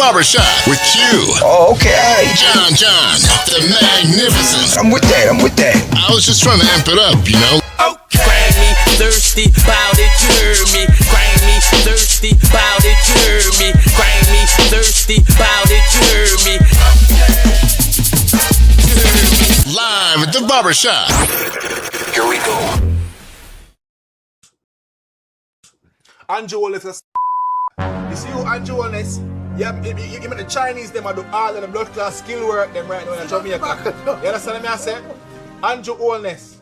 Barbershop with Q. Oh, okay. John, the Magnificent. I'm with that. I was just trying to amp it up, you know. Okay. Grind me, thirsty, bout it, you heard me. Grind me, thirsty, bout it, you heard me. Grind me, thirsty, bout it, you heard me. Live at the Barbershop. Here we go. Andrew Holness, you see who Andrew Holness? Yeah, you give me the Chinese, them I do all of the blood class skill work them right now in Jamaica. You understand what I say? Andrew Holness,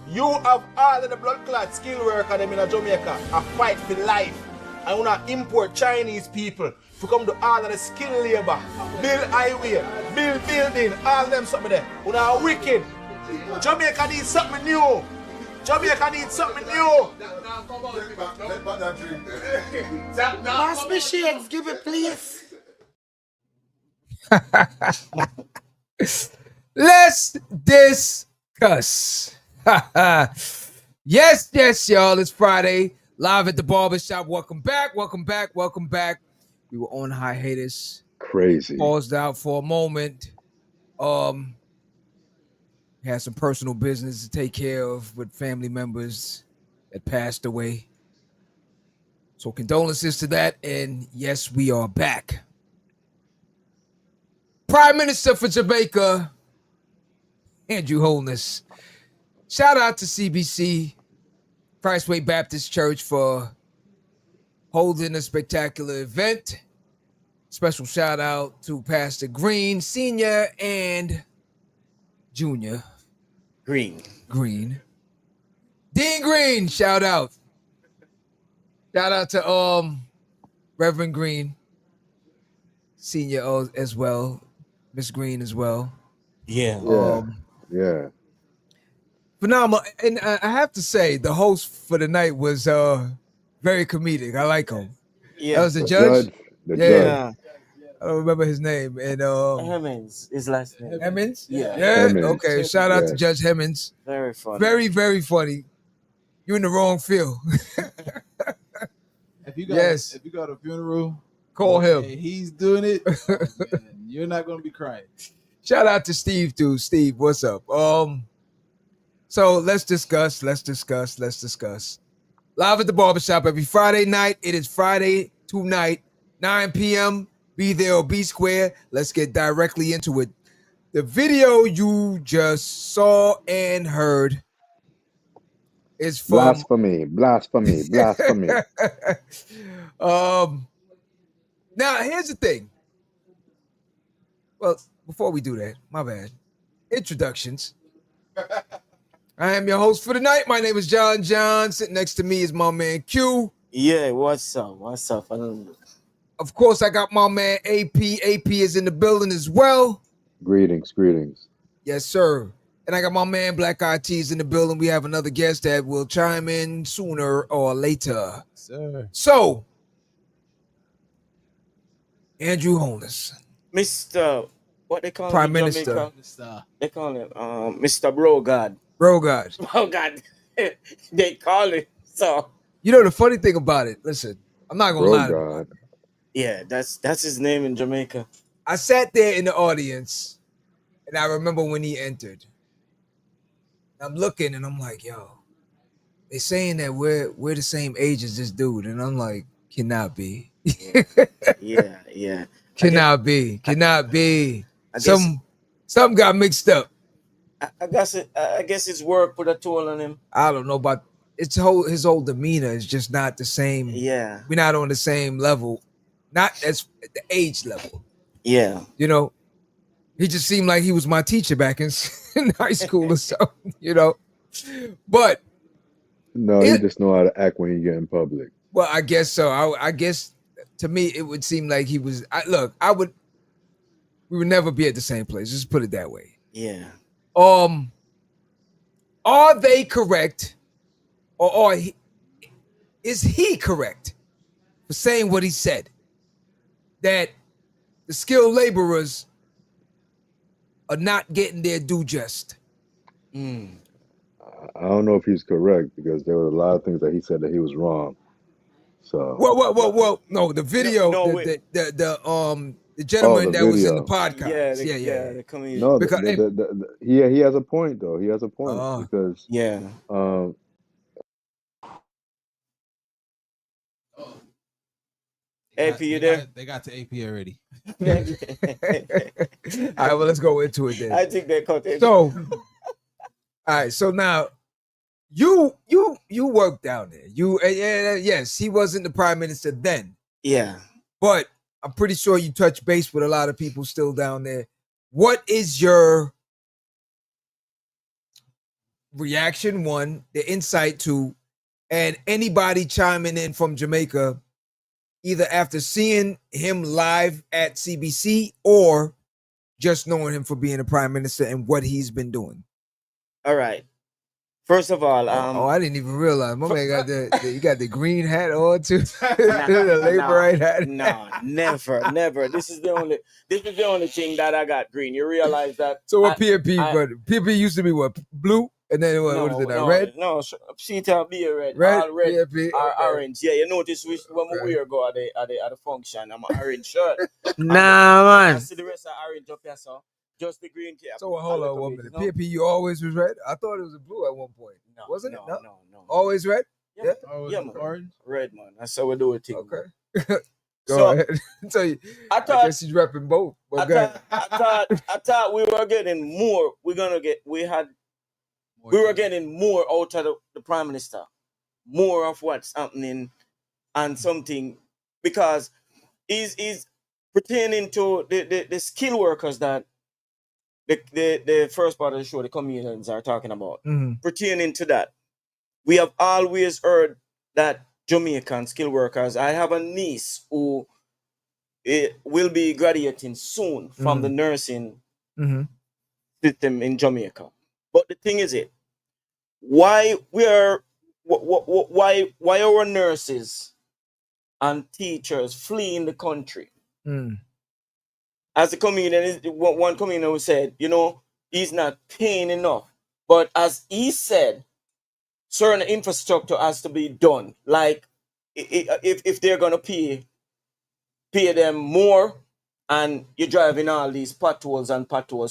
you have all of the blood clot skill work of them in Jamaica. A fight for life. I wanna import Chinese people to come to all of the skill labor, build highway, build building, all them something there. We are wicked. Jamaica needs something new. Jamaica needs something new. Pass me shades, give it please. Let's discuss. Yes, y'all. It's Friday. Live at the Barbershop. Welcome back. We were on hiatus. Crazy. Paused out for a moment. Had some personal business to take care of with family members that passed away. So condolences to that. And yes, we are back. Prime Minister for Jamaica, Andrew Holness. Shout out to CBC, Christway Baptist Church, for holding a spectacular event. Special shout out to Pastor Green, Senior and Junior. Green. Dean Green, shout out. Shout out to Reverend Green, Senior as well, Miss Green as well. Yeah. Phenomenal. And I have to say, the host for the night was very comedic. I like him. Yeah. That was the judge? The judge. I don't remember his name. And Hemmings, his last name. Hemmings? Yeah. Hemmings. Okay. Shout out to Judge Hemmings. Very funny. Very, very funny. You're in the wrong field. If you got a funeral, Call him. and he's doing it, man, you're not gonna be crying. Shout out to Steve too. Steve, what's up? So let's discuss. Live at the Barbershop every Friday night. It is Friday tonight, 9 p.m. Be there or be square. Let's get directly into it. The video you just saw and heard is from Blasphemy. Now here's the thing. Well, before we do that, my bad. Introductions. I am your host for the night. My name is John. Sitting next to me is my man Q. Yeah, what's up? I don't know. Of course, I got my man AP. AP is in the building as well. Greetings. Yes, sir. And I got my man Black Eyed T's in the building. We have another guest that will chime in sooner or later. Sir. So, Andrew Holness. Mr. What they call Prime him? Minister. Jamaica? They call him Mr. Bro God. Bro God. Oh God. They call it so. You know the funny thing about it, listen, I'm not gonna lie. God. Yeah, that's his name in Jamaica. I sat there in the audience and I remember when he entered. I'm looking and I'm like, yo, they saying that we're the same age as this dude. And I'm like, cannot be. Yeah. Cannot be. Something got mixed up. I guess his work put a toll on him. I don't know about his whole demeanor is just not the same. Yeah. We're not on the same level. Not as the age level. Yeah. You know, he just seemed like he was my teacher back in high school or something, you know. But no, he just know how to act when he get in public. Well, I guess so. I guess to me it would seem like he was. We would never be at the same place. Just put it that way. Yeah. Are they correct, or is he correct for saying what he said? That the skilled laborers are not getting their due just. I don't know if he's correct because there were a lot of things that he said that he was wrong. So well. No, the video, The Oh, gentleman the that was in the video. podcast. The comedian. No, Because he has a point though. He has a point oh, because Yeah. um AP, you there? They got to AP already. all right. Well, let's go into it then. I think they cut it. So, all right. So now, you work down there. Yes, he wasn't the prime minister then, Yeah. but I'm pretty sure you touch base with a lot of people still down there. What is your reaction? One, the insight to, and anybody chiming in from Jamaica, either after seeing him live at CBC or just knowing him for being a prime minister and what he's been doing. All right. First of all, I didn't even realize. My man got you got the green hat on too. The laborite hat. No, never. This is the only thing that I got green. You realize that? So what PNP? But PNP used to be what, blue, and then what is it now? Red? No, she tell me a red. Red, All red, PNP, or okay. orange. Yeah, you notice when we go at the function, I'm an orange shirt. Nah, man. I see the rest of orange up here, so just the green cap. So hold on 1 minute. PNP, you always was red? I thought it was a blue at one point. No, wasn't it? No. Always red? Yeah. Yeah, Man. orange. Red, man. That's how we do it. Okay. Go So, ahead. I guess he's repping both. But I thought we were getting more. We were getting more out of the prime minister, more of what's happening, and something because is pertaining to the skill workers that the first part of the show, the comedians are talking about. Mhm. Pertaining to that, we have always heard that Jamaican skill workers. I have a niece who will be graduating soon from the nursing system in Jamaica. But the thing is, why our nurses and teachers fleeing the country? As a comedian, one comedian who said, he's not paying enough. But as he said, certain infrastructure has to be done. Like if they're gonna pay them more, and you're driving all these potholes.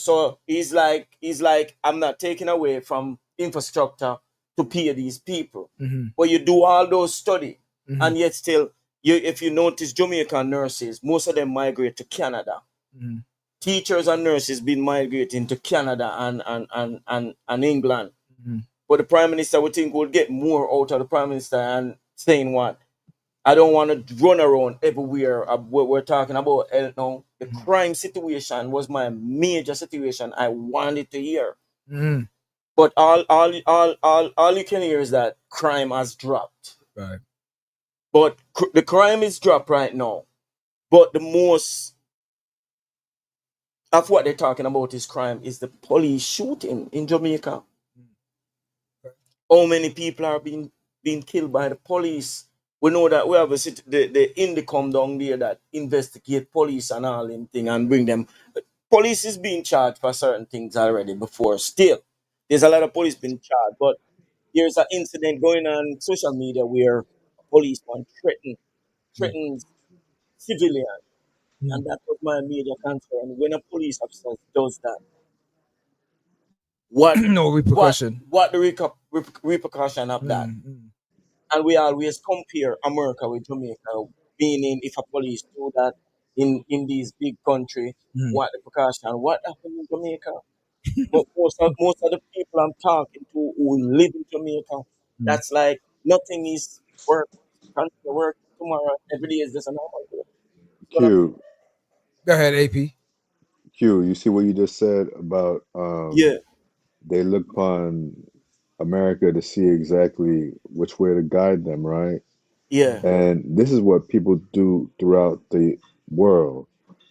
So he's like, I'm not taking away from infrastructure to pay these people. But you do all those study, and yet still, if you notice, Jamaican nurses, most of them migrate to Canada. Teachers and nurses been migrating to Canada and England. But the prime minister would think would get more out of the prime minister and saying what? I don't want to run around everywhere. We're talking about now. The crime situation was my major situation. I wanted to hear. But all you can hear is that crime has dropped. Right. But the crime is dropped right now. But the most of what they're talking about is crime is the police shooting in Jamaica. How many people are being killed by the police? We know that we have the Indicom down there that investigate police and all them thing and bring them. Police is being charged for certain things already before. Still, there's a lot of police being charged, but there's an incident going on social media where a policeman threatens civilians, and that was my major concern. When a police officer does that, what No repercussion. What the repercussion of that? And we always compare America with Jamaica, meaning if a police do that in these big countries, what the precaution, what happened in Jamaica? But most of the people I'm talking to who live in Jamaica, that's like nothing is work. Country work tomorrow, every day is just a normal day. Q, Go ahead, AP. Q, you see what you just said about Yeah, they look upon America to see exactly which way to guide them, right? yeah. And this is what people do throughout the world.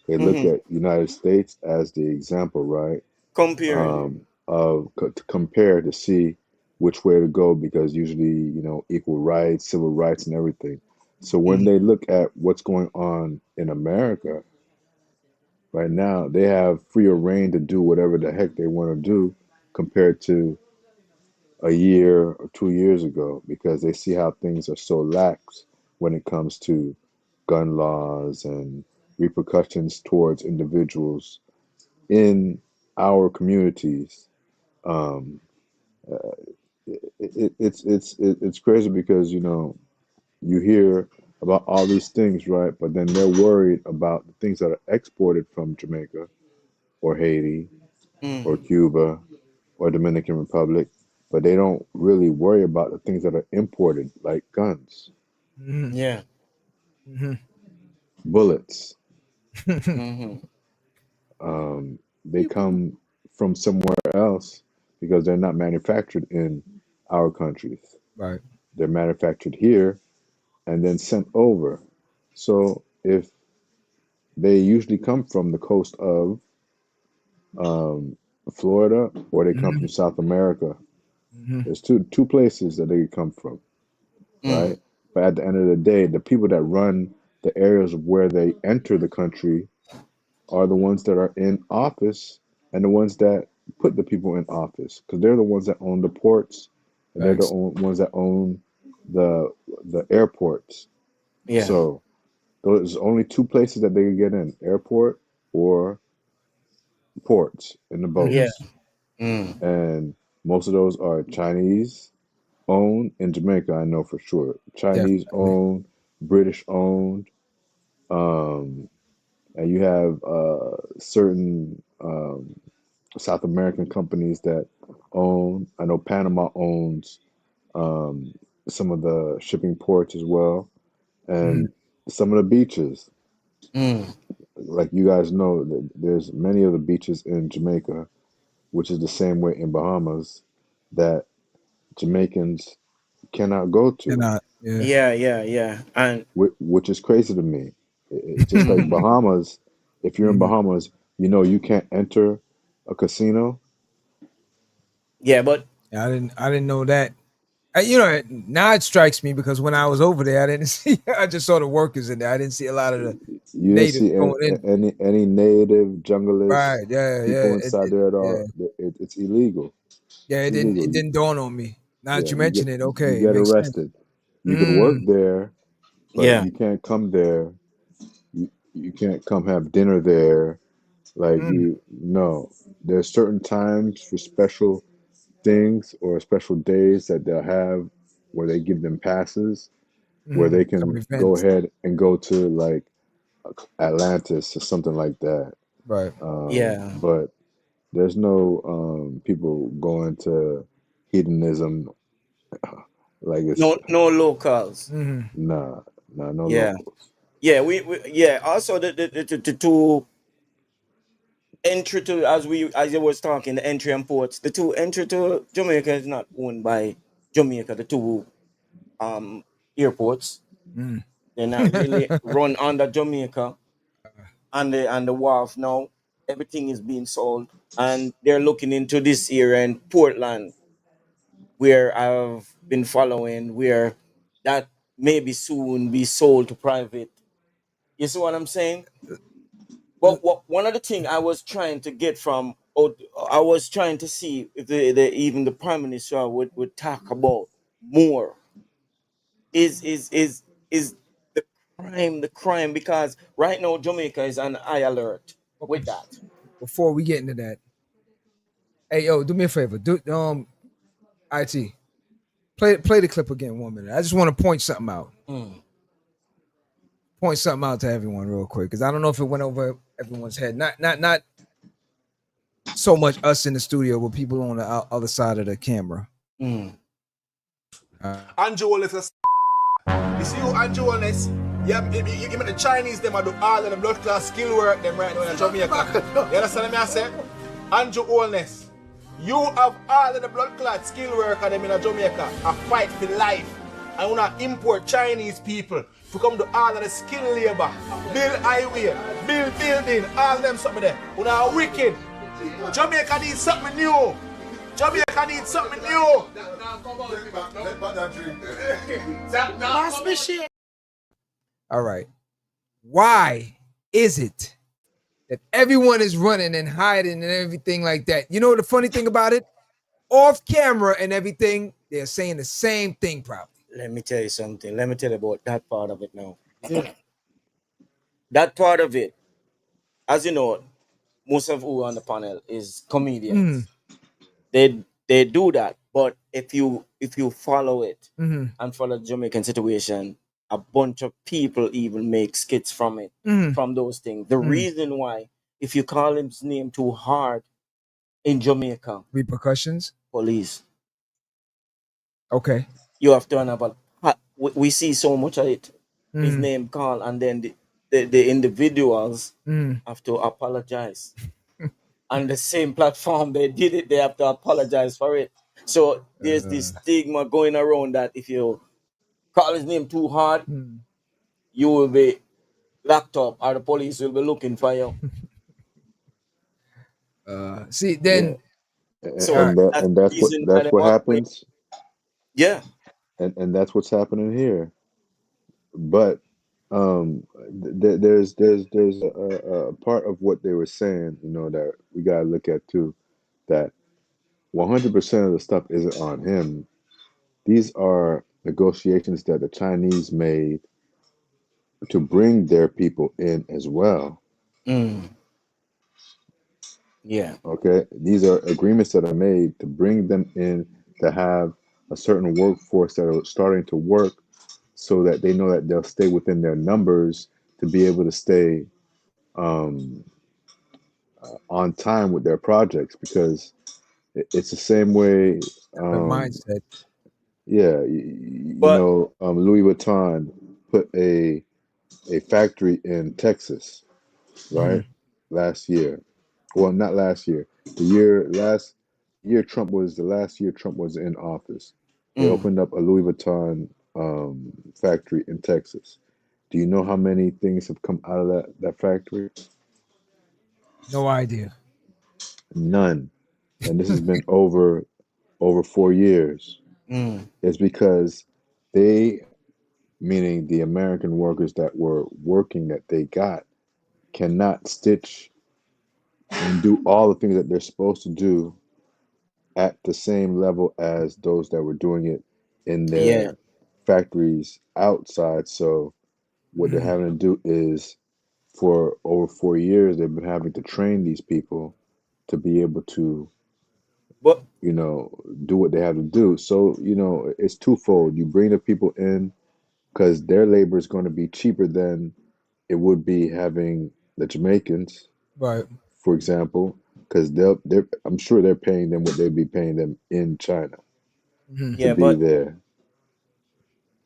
They look at United States as the example, right? Comparing. To compare to see which way to go because usually, equal rights, civil rights, and everything. So when they look at what's going on in America right now, they have freer reign to do whatever the heck they want to do compared to a year or 2 years ago because they see how things are so lax when it comes to gun laws and repercussions towards individuals in our communities. Um, it's crazy because you hear about all these things, right? But then they're worried about the things that are exported from Jamaica or Haiti or Cuba or Dominican Republic, but they don't really worry about the things that are imported, like guns, Yeah. bullets. Mm-hmm. They come from somewhere else because they're not manufactured in our countries. Right. They're manufactured here and then sent over. So if they usually come from the coast of um, Florida or they come from South America, there's two places that they come from, right? But at the end of the day, the people that run the areas where they enter the country are the ones that are in office and the ones that put the people in office because they're the ones that own the ports and they're the Thanks. ones that own the airports. Yeah. So there's only two places that they can get in: airport or ports in the Yeah. boats. And most of those are Chinese owned in Jamaica. I know for sure. Chinese Definitely. owned, British owned. Um, and you have certain South American companies that own. I know Panama owns um, some of the shipping ports as well, and some of the beaches. Like you guys know, that there's many of the beaches in Jamaica, which is the same way in Bahamas, that Jamaicans cannot go to, Cannot. Yeah. Yeah. And which is crazy to me. It's just like Bahamas. If you're in Bahamas, you can't enter a casino. yeah, but I didn't know that. Now it strikes me because when I was over there, I didn't see. I just saw the workers in there. I didn't see a lot of the You didn't natives see going in. any native junglist Right? Yeah. people Yeah. inside there at all. It's illegal. Yeah. It's It didn't. illegal. It didn't dawn on me. Now that Yeah, you mention it, you okay, it get makes sense. arrested. You could work there, but yeah. you can't come there. You can't come have dinner there. Like no. There's certain times for special things or special days that they'll have where they give them passes where they Some can go events. ahead and go to like Atlantis or something like that. Right. Yeah. But there's no people going to hedonism like it's No locals. nah, no Yeah. locals. Yeah, we yeah. Also, the two entry to as you was talking, the entry and ports. The two entry to Jamaica is not owned by Jamaica. The two um airports, they're not really run under Jamaica. And the wharf now, everything is being sold, and they're looking into this area in Portland, where I've been following, where that maybe soon be sold to private. You see what I'm saying? But one of the things I was trying to get from, or I was trying to see if even the prime minister would talk about more is the crime, because right now Jamaica is on high alert with that. Before we get into that, hey yo, do me a favor. Do it. Play the clip again 1 minute. I just want to point something out. Point something out to everyone real quick because I don't know if it went over everyone's head. Not so much us in the studio, but people on the other side of the camera. Andrew Holness is you see who Andrew Holness? Yeah, you give me the Chinese, them I do all of the blood class skill work them right now in Jamaica. You understand me I say? Andrew Holness, you have all of the blood clot skill worker them in Jamaica a fight for life. I wanna import Chinese people to come to all of the skill labor, build highway, build building, all them something there. You are wicked. Jamaica needs something new. Jamaica needs something new. All right. Why is it that everyone is running and hiding and everything like that? You know the funny thing about it? Off camera and everything, they're saying the same thing probably. Let me tell you something. Let me tell you about that part of it now. that part of it, as you know, most of who on the panel is comedians. They do that, but if you follow it and follow the Jamaican situation, a bunch of people even make skits from it, from those things. The reason why, if you call his name too hard in Jamaica, repercussions. Police. Okay. You have to have we see so much of it. His name called, and then the individuals have to apologize. On the same platform they did it, they have to apologize for it. So there's this stigma going around that if you call his name too hard, you will be locked up, or the police will be looking for you. See, then, so and that's what happens. Yeah, and that's what's happening here. But there's a part of what they were saying, that we gotta look at too. That 100% of the stuff isn't on him. These are negotiations that the Chinese made to bring their people in as well. Yeah. Okay. These are agreements that are made to bring them in, to have a certain workforce that are starting to work, so that they know that they'll stay within their numbers to be able to stay on time with their projects, because it's the same way. Mindset. Yeah, Louis Vuitton put a factory in Texas, right? Last year. Well, not last year. Last year Trump was in office. They opened up a Louis Vuitton factory in Texas. Do you know how many things have come out of that factory? No idea. None. And this has been over 4 years. It's because they, meaning the American workers that were working, that they got, cannot stitch and do all the things that they're supposed to do at the same level as those that were doing it in their factories outside. So what they're having to do is, for over 4 years, they've been having to train these people to be able to do what they have to do. So, it's twofold. You bring the people in because their labor is going to be cheaper than it would be having the Jamaicans, right? For example, because I'm sure they're paying them what they'd be paying them in China to be there.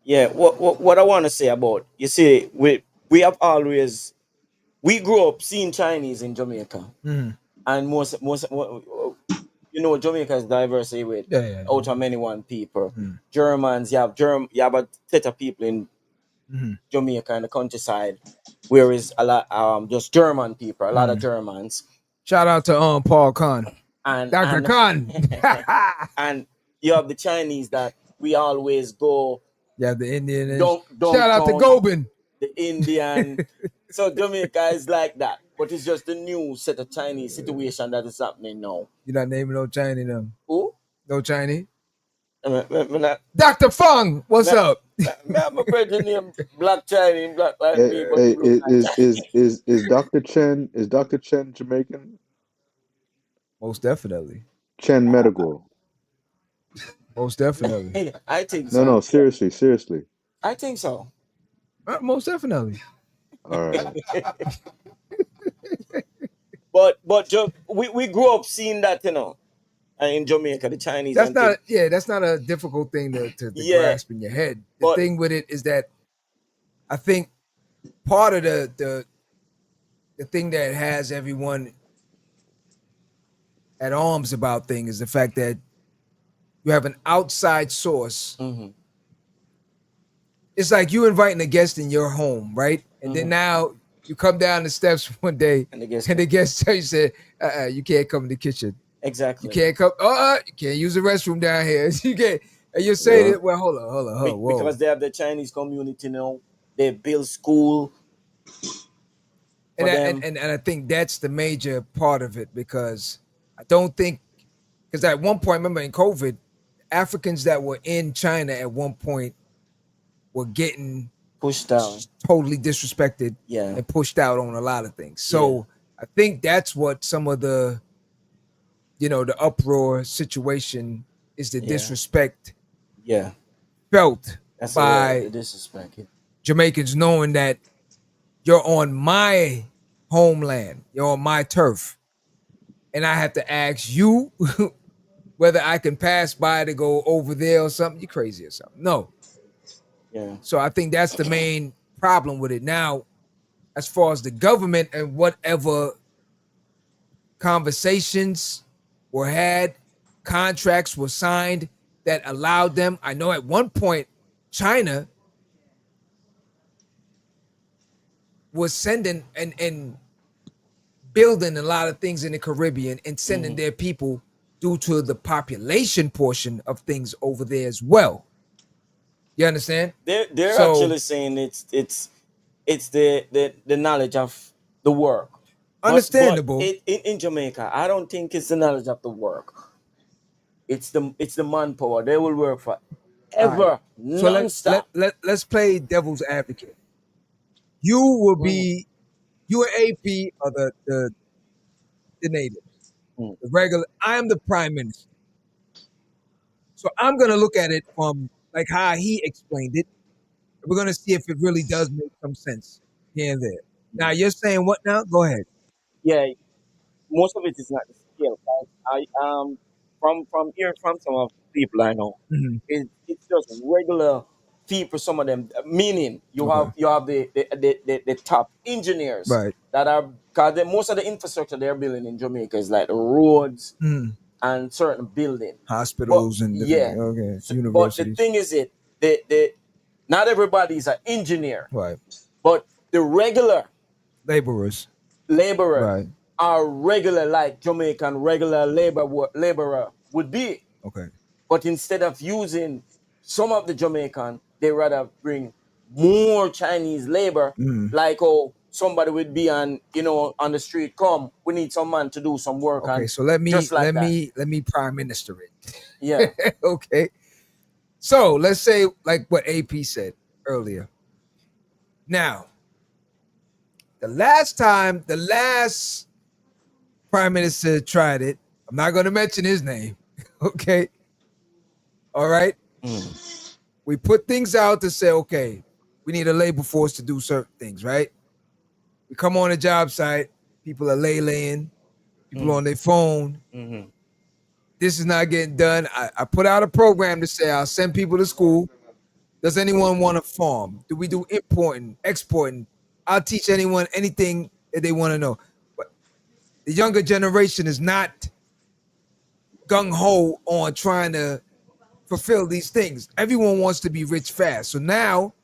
Yeah, what I want to say about, you see, we have always, we grew up seeing Chinese in Jamaica, and most Jamaica is diverse with out of many one people. Germans, you have a set of people in Jamaica and the countryside, whereas a lot just German people, a lot of Germans. Shout out to Paul Khan and Dr. Khan. And you have the Chinese that we always go. Yeah, the Indian. Shout out to Gobin, the Indian. So Jamaica is like that, but it's just a new set of Chinese situation that is happening now. You're not naming no Chinese now. Who? No Chinese. Dr. Fung, what's up? I'm a brother named Black Chinese, Black like people. Is Dr. Chen Jamaican? Most definitely. Chen Medical. Most definitely. I think so. No, seriously. I think so. Most definitely. All right. but we grew up seeing that, in Jamaica, the Chinese. That's not a difficult thing to grasp in your head. The thing with it is that I think part of the thing that has everyone at arms about things is the fact that you have an outside source. It's like you inviting a guest in your home, right? And then now you come down the steps one day and the guest tell you, say, you can't come in the kitchen. Exactly. You can't come. You can't use the restroom down here. You can't. And you say that. Well, hold on. Whoa. Because they have the Chinese community now. They build school. And I think that's the major part of it, because I don't think, because at one point, remember in COVID, Africans that were in China at one point were getting pushed down, totally disrespected, and pushed out on a lot of things. So I think that's what some of the, the uproar situation is, the disrespect felt by the disrespect. Jamaicans, knowing that you're on my homeland, you're on my turf, and I have to ask you whether I can pass by to go over there or something. You crazy or something? No. Yeah. So I think that's the main problem with it. Now, as far as the government and whatever conversations were had, contracts were signed that allowed them. I know at one point China was sending and building a lot of things in the Caribbean and sending their people due to the population portion of things over there as well. You understand? They're actually saying it's the knowledge of the work. Understandable. But in Jamaica, I don't think it's the knowledge of the work. It's the manpower. They will work for ever. Right. So let's play devil's advocate. You will be you and AP are the natives. The regular. I am the prime minister. So I'm gonna look at it from like how he explained it. We're gonna see if it really does make some sense here and there. Now you're saying what now? Go ahead. Yeah, most of it is not the scale. Right? From hearing from some of the people I know, it's just regular people. Some of them, meaning you have the top engineers that are, because most of the infrastructure they're building in Jamaica is like the roads and certain buildings, hospitals and different, universities. But the thing is, not everybody's an engineer, right? But the regular laborers are regular, like Jamaican regular laborer would be. Okay. But instead of using some of the Jamaican, they rather bring more Chinese labor, like somebody would be on the street. Come, we need some man to do some work. Okay, so let me prime minister it. Yeah. Okay. So let's say like what AP said earlier. Now, the last prime minister tried it, I'm not going to mention his name. Okay. All right. We put things out to say, okay, we need a labor force to do certain things, right? We come on a job site, people are laying, people on their phone. This is not getting done. I put out a program to say I'll send people to school. Does anyone want to farm? Do we do importing, exporting? I'll teach anyone anything that they want to know. But the younger generation is not gung-ho on trying to fulfill these things. Everyone wants to be rich fast. So now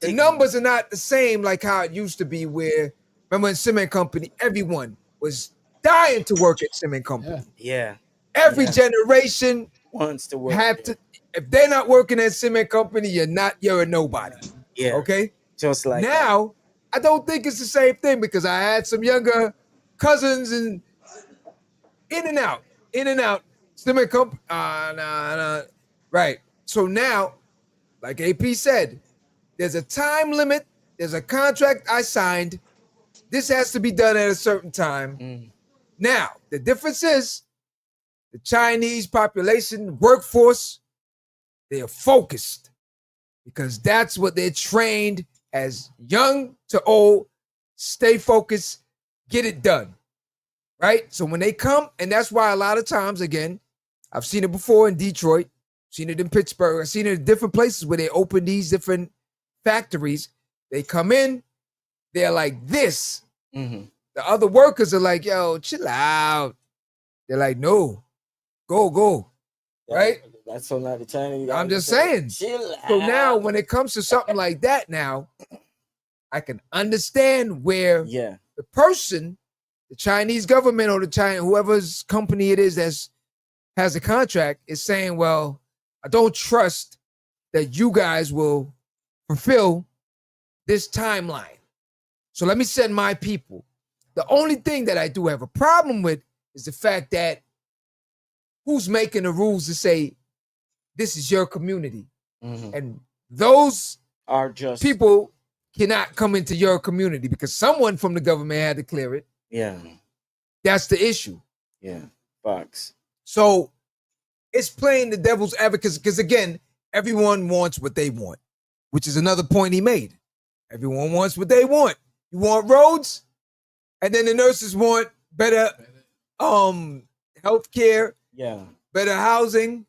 the numbers are not the same like how it used to be, where, remember in cement company, everyone was dying to work at cement company. Yeah. Every generation wants to work. If they're not working at cement company, you're a nobody. Yeah. Okay? Just like now, I don't think it's the same thing, because I had some younger cousins and in and out. Cement company. Right. So now, like AP said, there's a time limit. There's a contract I signed. This has to be done at a certain time. Now, the difference is the Chinese population, workforce, they are focused, because that's what they're trained as, young to old. Stay focused, get it done. Right? So when they come, and that's why a lot of times, again, I've seen it before in Detroit, seen it in Pittsburgh, I've seen it in different places where they open these different factories. They come in, they're like this. The other workers are like, yo, chill out. They're like, no, go. Right? That's so not the Chinese. I'm just saying. Chill out. So now when it comes to something like that, now I can understand where the person, the Chinese government or whoever's company it is that has a contract, is saying, well, I don't trust that you guys will fulfill this timeline. So let me send my people. The only thing that I do have a problem with is the fact that who's making the rules to say this is your community? And those Are just people cannot come into your community because someone from the government had to clear it. Yeah. That's the issue. Yeah. Facts. So it's playing the devil's advocate because again, everyone wants what they want, which is another point he made. Everyone wants what they want. You want roads, and then the nurses want better health care, better housing,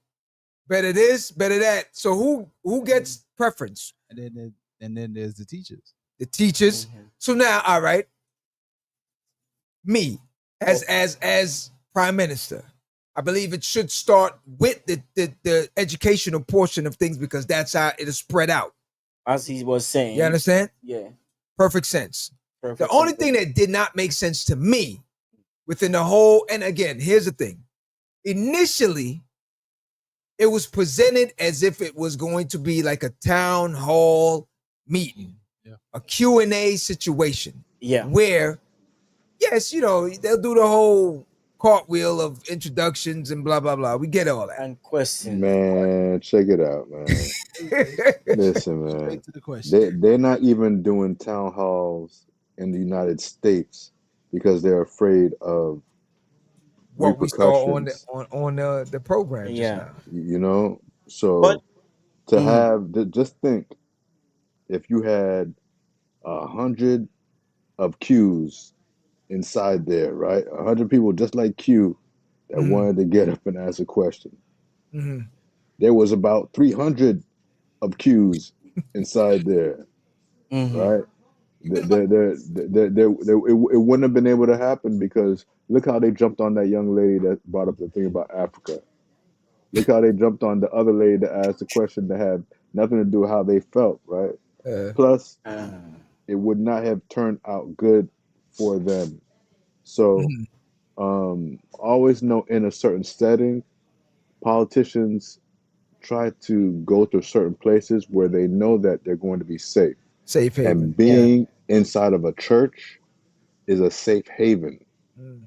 better this, better that. So who gets preference? And then there's the teachers. The teachers. Mm-hmm. So now, all right, me as Prime Minister, I believe it should start with the educational portion of things because that's how it'll spread out. As he was saying. You understand? Yeah. Perfect sense. Perfect The only sense. thing that did not make sense to me within the whole, and again, here's the thing. Initially, it was presented as if it was going to be like a town hall meeting, a Q&A situation. Yeah. Where, yes, they'll do the whole cartwheel of introductions and blah, blah, blah. We get all that. And questions. Man, check it out, man. Listen, man. Straight to the question. They're not even doing town halls in the United States because they're afraid of What we saw on repercussions. the program just Yeah. now. You know, so But- to have just think if you had 100 of Qs inside there, right? 100 people just like Q that wanted to get up and ask a question. Mhm. There was about 300 of Qs inside there, right? It wouldn't have been able to happen because look how they jumped on that young lady that brought up the thing about Africa. Look how they jumped on the other lady that asked a question that had nothing to do with how they felt, right? Plus, it would not have turned out good for them. So, always know in a certain setting, politicians try to go to certain places where they know that they're going to be safe. Safe haven. And being inside of a church is a safe haven.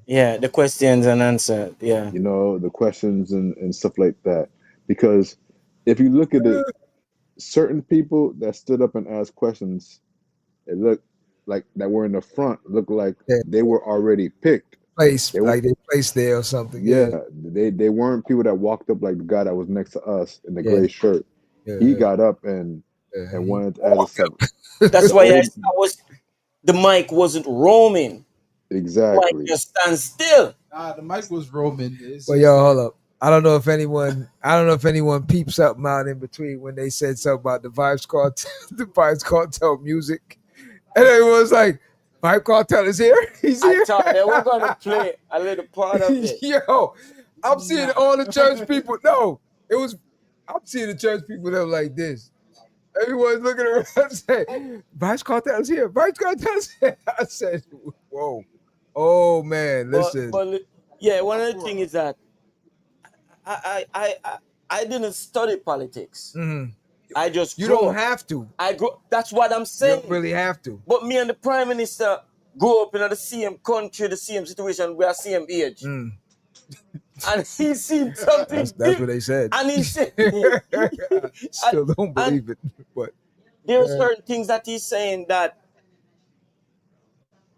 Yeah, the questions and answers. Yeah. You know, the questions and stuff like that. Because if you look at it, certain people that stood up and asked questions, it looked like that were in the front, looked like they were already picked. They placed there or something. Yeah, they weren't people that walked up like the guy that was next to us in the gray shirt. He got up and wanted to ask something. That's why I was the mic wasn't roaming. Exactly. Like just stand still. The mic was roaming. Well, yo, hold up. I don't know if anyone peeped something out in between when they said something about the Vibes Cartel music, and everyone was like, "Vibe Cartel is here. He's here." I thought they were gonna play a little part of it. Yo, I'm seeing all the church people. No, I'm seeing the church people that were like this. Everyone's looking around saying, "Vibes Cartel is here. Vibes Cartel is here." I said, "Whoa, oh man, listen." But yeah, one of the things is that I didn't study politics. I just You don't have to. That's what I'm You saying. don't really have to. But me and the Prime Minister grew up in the same country, the same situation, we are same age. And he seen something. That's what they said. And he said, Still don't believe it, but there are certain things that he's saying that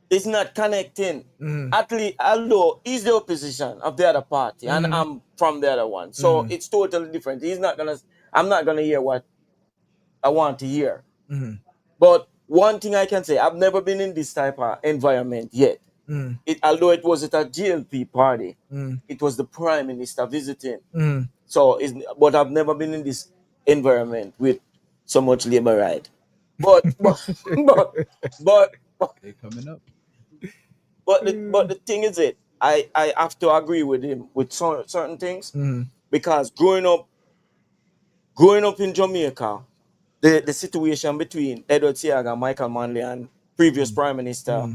is not connecting. At least, although he's the opposition of the other party, and I'm from the other one, so it's totally different. I'm not gonna hear what I want to hear. But one thing I can say, I've never been in this type of environment yet. Although it wasn't a GLP party, it was the Prime Minister visiting. But I've never been in this environment with so much labor right. But They're coming up. But the thing is, I have to agree with him with certain things because growing up in Jamaica, the situation between Edward Seaga, Michael Manley, and previous Prime Minister,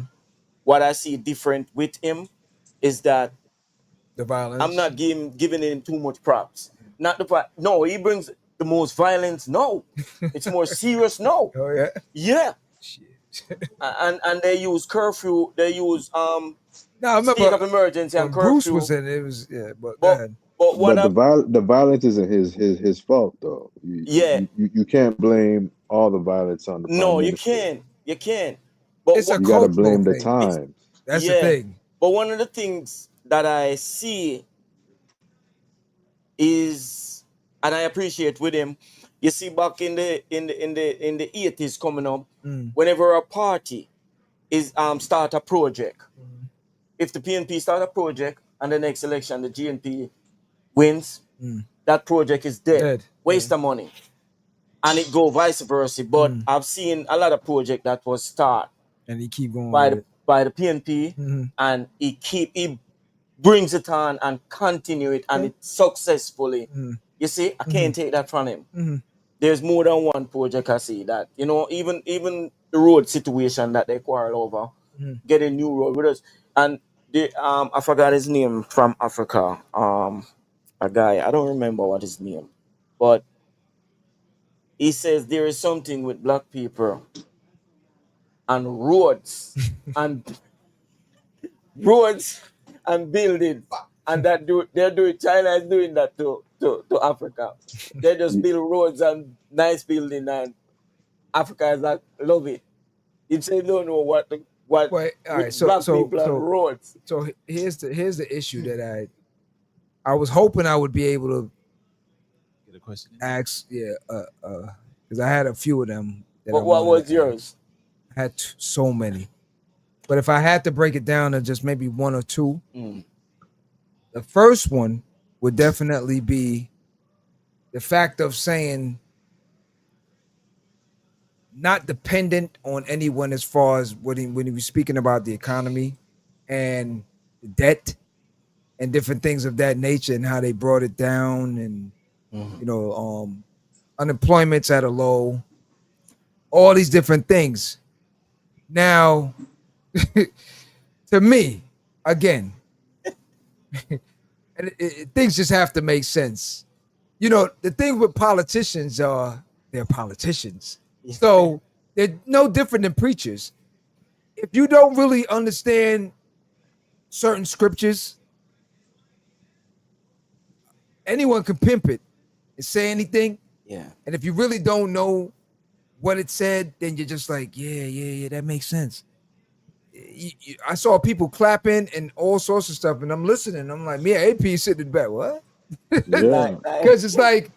what I see different with him is that the violence. I'm not giving him too much props. Not the fact. No, he brings the most violence. No, it's more serious. No. Oh yeah. Yeah. And they use curfew. They use No, I remember state of emergency and curfew. Bruce was in it. Was but go ahead. But what the violence isn't his fault though. You can't blame all the violence on the Prime No, you Minister. can't. But It's a You got to cultural blame the thing. times. That's the thing. But one of the things that I see is, and I appreciate with him, you see back in the 80s coming up, whenever a party is start a project, if the PNP start a project and the next election the GNP wins, that project is dead. Waste of money. And it go vice versa. But I've seen a lot of project that was start And he keep going by with the by the PNP, and he brings it on and continue it, and it successfully. You see, I can't take that from him. There's more than one project I see that, you know, even the road situation that they quarrel over, getting new road with us, and the I forgot his name from Africa, a guy, I don't remember what his name, but he says there is something with black people and roads and buildings, and they're doing, China is doing that to Africa. They just build roads and nice building, and Africa is like love it. If they don't know what all right, black people and roads. So here's the issue that I was hoping I would be able to Get a question. ask, because I had a few of them. But what was yours? I had so many, but if I had to break it down to just maybe one or two, the first one would definitely be the fact of saying not dependent on anyone as far as when he was speaking about the economy and the debt and different things of that nature and how they brought it down, and you know, unemployment's at a low, all these different things. Now, to me, again, and things just have to make sense. You know, the thing with politicians are they're politicians. So they're no different than preachers. If you don't really understand certain scriptures, anyone can pimp it and say anything. Yeah. And if you really don't know what it said, then you're just like, yeah, that makes sense. I saw people clapping and all sorts of stuff, and I'm listening. I'm like, yeah, AP sitting in the back. What? Yeah. Because it's like,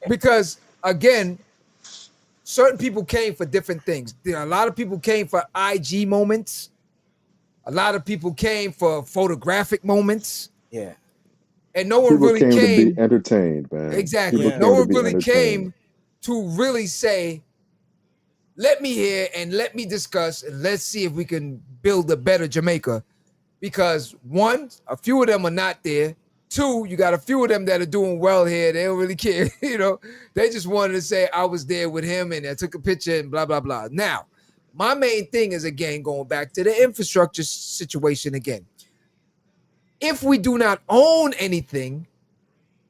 because again, certain people came for different things. A lot of people came for IG moments. A lot of people came for photographic moments. Yeah. And no one People really came came to be entertained, man. Exactly. People No came to one be really entertained. came to really say, let me hear and let me discuss and let's see if we can build a better Jamaica. Because one, a few of them are not there. Two, you got a few of them that are doing well here. They don't really care. You know, they just wanted to say I was there with him and I took a picture and blah, blah, blah. Now, my main thing is, again, going back to the infrastructure situation again. If we do not own anything,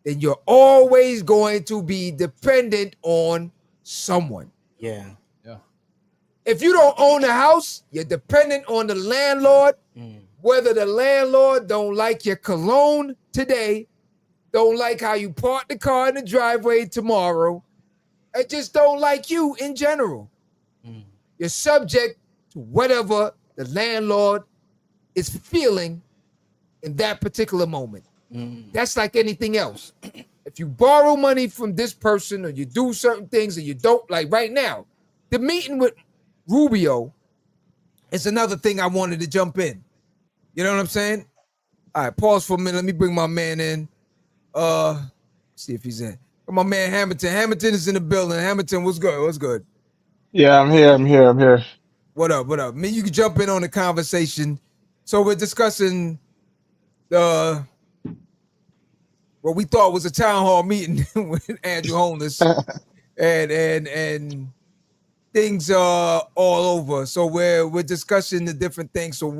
then you're always going to be dependent on someone. Yeah. If you don't own a house, you're dependent on the landlord. Whether the landlord don't like your cologne today, don't like how you park the car in the driveway tomorrow, and just don't like you in general. You're subject to whatever the landlord is feeling in that particular moment. That's like anything else. If you borrow money from this person or you do certain things and you don't, like right now, the meeting with Rubio is another thing I wanted to jump in. You know what I'm saying? All right, pause for a minute. Let me bring my man in. See if he's in. My man Hamilton. Hamilton is in the building. Hamilton, what's good? What's good? Yeah, I'm here. What up? Man, you can jump in on the conversation. So we're discussing the what we thought was a town hall meeting with Andrew Holness, and things are all over. So we're discussing the different things. So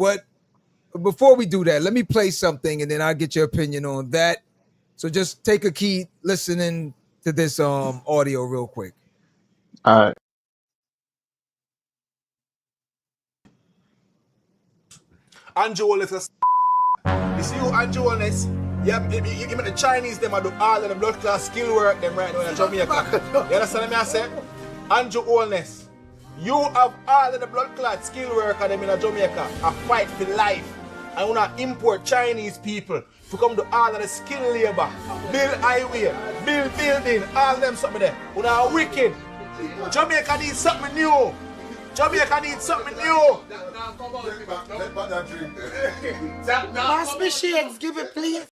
before we do that, let me play something and then I'll get your opinion on that. So just take a key listening to this audio real quick. All right. Andrew Holness, you see who Andrew Holness? Yeah, you give me the Chinese, them I do all of the blood class skill work them right now in Jamaica. You understand me I say? Andrew Holness, you have all of the blood clot skill worker them in Jamaica a fight for life. I wanna import Chinese people to come to all of the skilled labor, build highway, build building, all them something there. We are wicked. Jamaica needs something new. Jamaica needs something new. Pass me shades, give it please.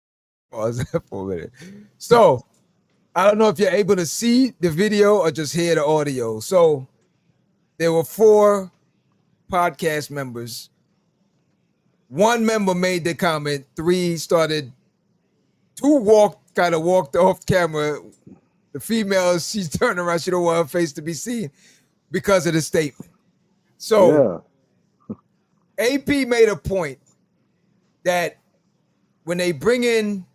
Pause that for a minute. So, I don't know if you're able to see the video or just hear the audio. So, there were 4 podcast members. 1 member made the comment. 3 started. 2 kind of walked off camera. The female, she's turned around. She don't want her face to be seen because of the statement. So, AP made a point that when they bring in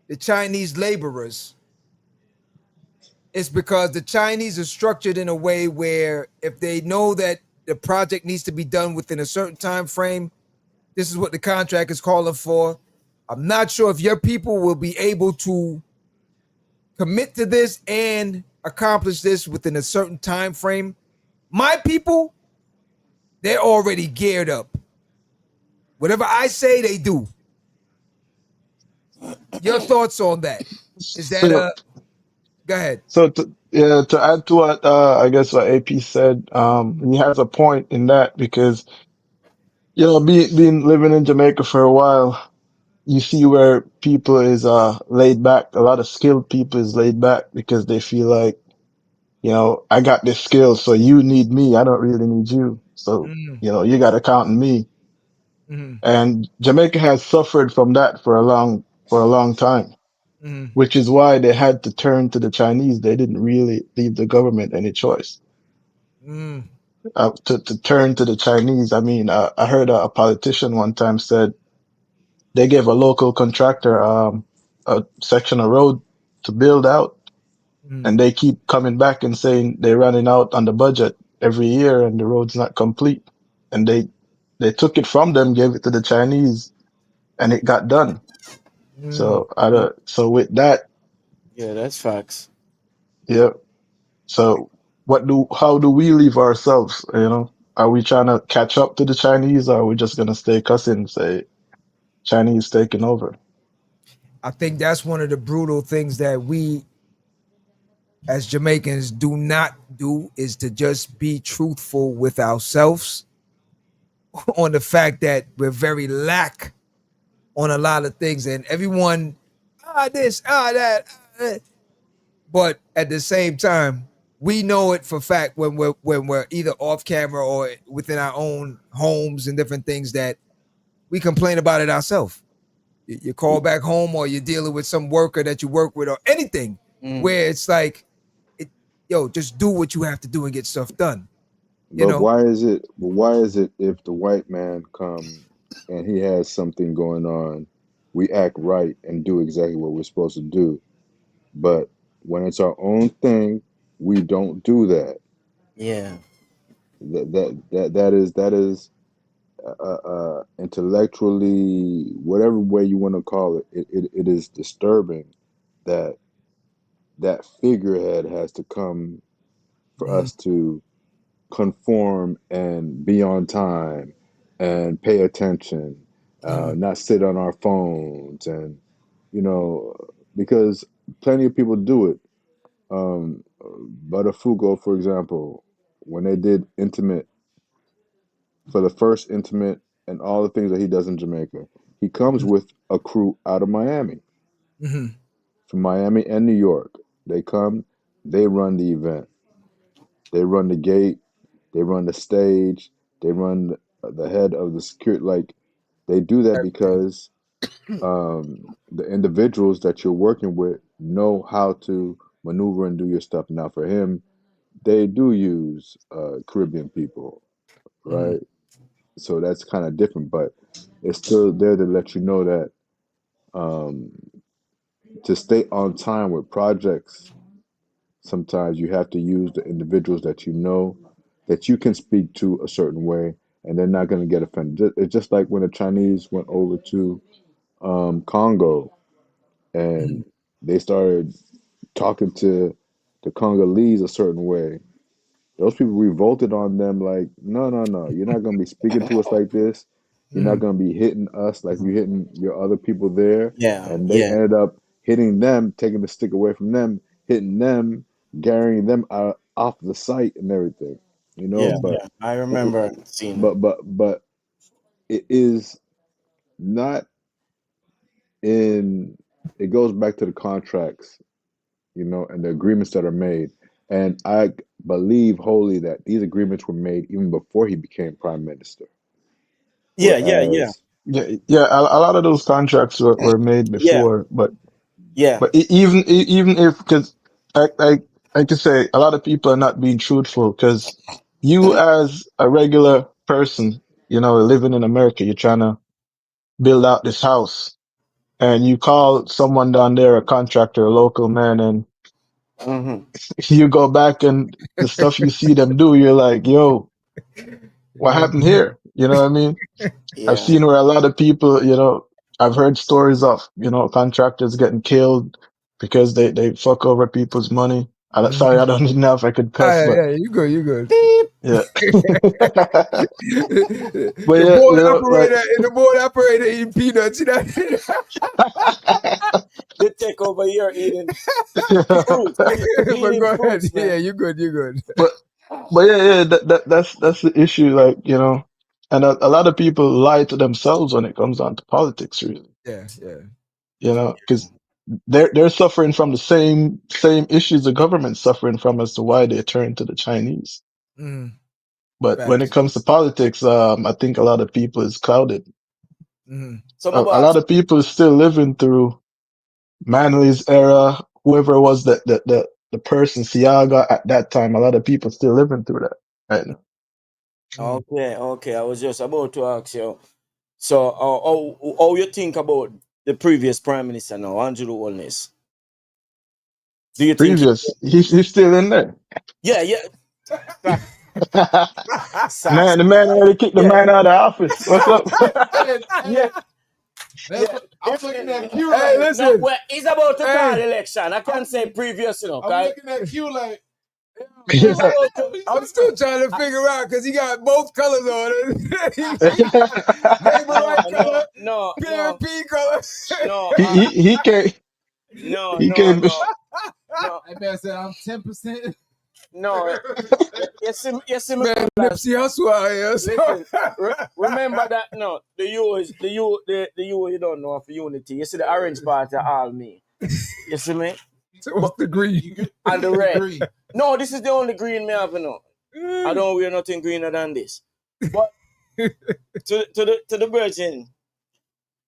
the Chinese laborers, it's because the Chinese are structured in a way where if they know that the project needs to be done within a certain time frame, this is what the contract is calling for. I'm not sure if your people will be able to commit to this and accomplish this within a certain time frame. My people, they're already geared up. Whatever I say, they do. Your thoughts on that? Is that go ahead. So to add to what I guess what AP said, he has a point in that because being living in Jamaica for a while, you see where people is laid back. A lot of skilled people is laid back because they feel like, I got this skill, so you need me. I don't really need you. So you got to count on me. And Jamaica has suffered from that for a long time. Which is why they had to turn to the Chinese. They didn't really leave the government any choice to turn to the Chinese. I mean, I heard a politician one time said they gave a local contractor a section of road to build out, and they keep coming back and saying they're running out on the budget every year and the road's not complete. And they took it from them, gave it to the Chinese, and it got done. So with that. Yeah, that's facts. Yeah. So how do we leave ourselves? Are we trying to catch up to the Chinese, or are we just going to stay cussing and say Chinese taking over? I think that's one of the brutal things that we as Jamaicans do not do, is to just be truthful with ourselves on the fact that we're very lack on a lot of things, and everyone this, that. But at the same time, we know it for fact when we're either off camera or within our own homes and different things that we complain about it ourselves. You call back home or you're dealing with some worker that you work with or anything where it's like, just do what you have to do and get stuff done. But why is it if the white man comes and he has something going on, we act right and do exactly what we're supposed to do? But when it's our own thing, we don't do that. Yeah. That is intellectually, whatever way you want to call it, it is disturbing that figurehead has to come for us to conform and be on time and pay attention, not sit on our phones, and because plenty of people do it. Butterfugo, for example, when they did Intimate, for the first Intimate and all the things that he does in Jamaica, he comes with a crew out of Miami. From Miami and New York. They come, they run the event. They run the gate, they run the stage, they run the head of the security. Like, they do that because the individuals that you're working with know how to maneuver and do your stuff. Now, for him, they do use Caribbean people, right? So that's kind of different, but it's still there to let you know that to stay on time with projects, sometimes you have to use the individuals that you know, that you can speak to a certain way, and they're not going to get offended. It's just like when the Chinese went over to Congo and they started talking to the Congolese a certain way, those people revolted on them like, no, no, no, you're not going to be speaking to us like this. You're not going to be hitting us like you're hitting your other people there. Yeah, And they yeah, ended up hitting them, taking the stick away from them, hitting them, carrying them off the site and everything. You know, yeah, but yeah. I remember seeing. but it is not in. It goes back to the contracts, you know, and the agreements that are made. And I believe wholly that these agreements were made even before he became prime minister. Yeah, yeah, yeah, Whereas, Yeah. A lot of those contracts were made yeah, before, but yeah. even if because I can say a lot of people are not being truthful because you as a regular person, you know, living in America, you're trying to build out this house and you call someone down there a contractor, a local man, and Mm-hmm. you go back and the stuff you see them do, you're like, yo, what happened here? You know what I mean? I've Yeah. seen where a lot of people, you know, I've heard stories of, you know, contractors getting killed because they fuck over people's money. Sorry, I don't even know if I could cuss, but Yeah, you good, you good. yeah. But The yeah, you board know, like, operator and the board operator eating peanuts. You know? They take over here eating fruits, But eating go ahead. fruits, Yeah, man. you good, you good. but yeah, that's the issue, like, you know, and a lot of people lie to themselves when it comes down to politics, really, Yeah, yeah. you know, because they're suffering from the same issues the government's suffering from as to why they turn to the Chinese. Mm, But when it facts. comes to politics, I think a lot of people is clouded. Mm, So my A boss, lot of people is still living through Manley's era, whoever was the person, Siaga at that time. A lot of people still living through that right now. mm. okay, okay. I was just about to ask you. So, how you think about the previous prime minister now, Andrew Holness? Do you think? Previous, he's still in there. Yeah, yeah, Man, sass. the man already kicked the Yeah, man out of the office. What's up? yeah, yeah. I'm looking at Q Hey, like, No, listen. well, he's about to call Hey, election. I can't say previous, you know, I'm okay? looking at Q like, He's Yeah. about to. I'm still trying to figure out because he got both colors on it. Neighbor No, right no, color, no, no, PMP color. no, he can't no, he no, can't be. no, no, that man said I'm 10%. no. You see me, Man, class. Nipsey Hussle out here. So. Listen, remember that no, the U is the U you don't know of unity. You see the orange part of all me. You see me? So what's the green? And the red. Green. No, this is the only green me have, you know. I don't wear nothing greener than this. But to the virgin,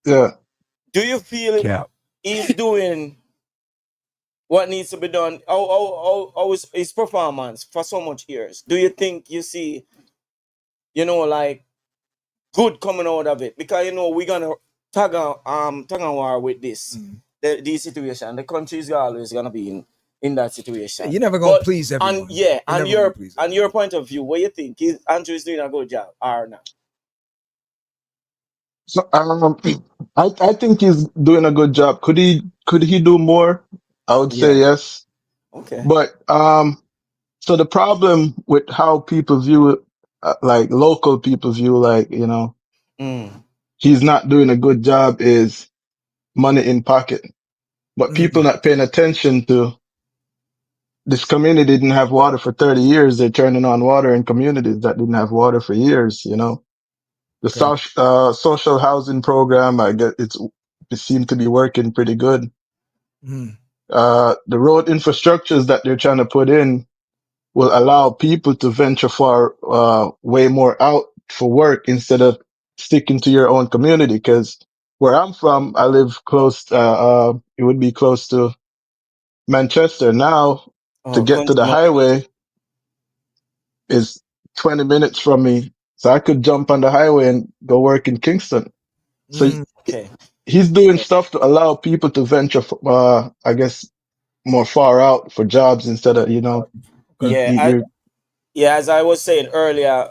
Yeah. do you feel Yeah. he's doing what needs to be done? How is his performance for so much years? Do you think you see, you know, like good coming out of it? Because you know we're gonna tag on war with this this situation. The country is always gonna be in that situation. You're never gonna please everyone. And yeah, You're and never gonna please your point of view, what you think? Is Andrew is doing a good job or not? So I think he's doing a good job. Could he do more? I would say Yeah. yes. Okay. But so the problem with how people view it, like local people view, like, you know, Mm. he's not doing a good job is money in pocket. But people not paying attention to this community didn't have water for 30 years. They're turning on water in communities that didn't have water for years, you know. The Okay. social housing program, I guess it seemed to be working pretty good. Mm. The road infrastructures that they're trying to put in will allow people to venture far, way more out for work instead of sticking to your own community. Cause where I'm from, I live close, it would be close to Manchester. Now to Oh, get to the continue. highway is 20 minutes from me. So I could jump on the highway and go work in Kingston. So Mm. Okay. he's doing stuff to allow people to venture, I guess, more far out for jobs instead of, you know, Yeah, you're, as I was saying earlier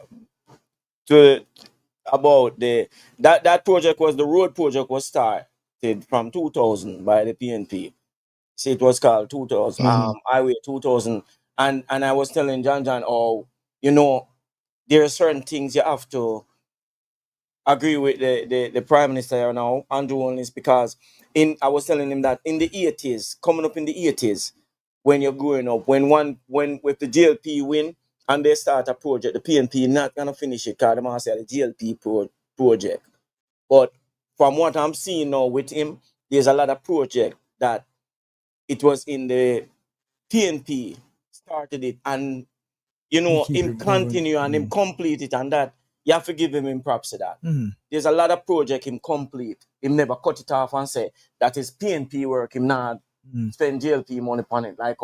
to about that project was the road project was started from 2000 by the PNP. See, it was called 2000 mhm. Highway 2000 And I was telling John, oh, you know, there are certain things you have to agree with the Prime Minister now, Andrew Holness, because I was telling him that in the 80s, coming up in the 80s, when you're growing up, when with the GLP win and they start a project, the PNP not gonna finish it because they must say the GLP project. But from what I'm seeing now with him, there's a lot of project that it was in the PNP started it, and you know him continue and him complete it, and that you have to give him props to that. There's a lot of project him complete. Him never cut it off and say that is PNP work. Him not spend GLP money on it like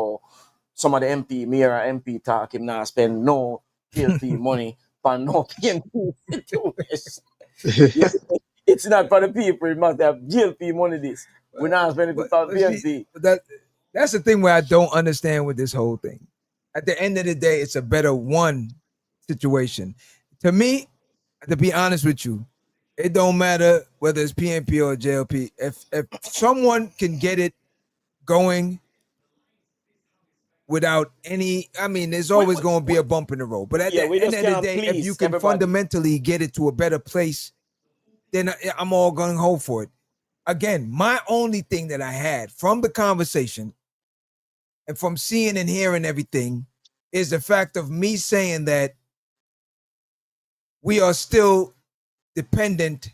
some of the MP, mayor MP talk. Him not spend no GLP money on no PNP situation. It's not for the people. It must have GLP money. This we're not spending it on PNP. That's the thing where I don't understand with this whole thing. At the end of the day, it's a better one situation. To me, to be honest with you, it don't matter whether it's PNP or JLP. If someone can get it going without any, I mean, there's always going to be a bump in the road. But at the end of the day, if you can fundamentally get it to a better place, then I'm all going to hold for it. Again, my only thing that I had from the conversation and from seeing and hearing everything is the fact of me saying that we are still dependent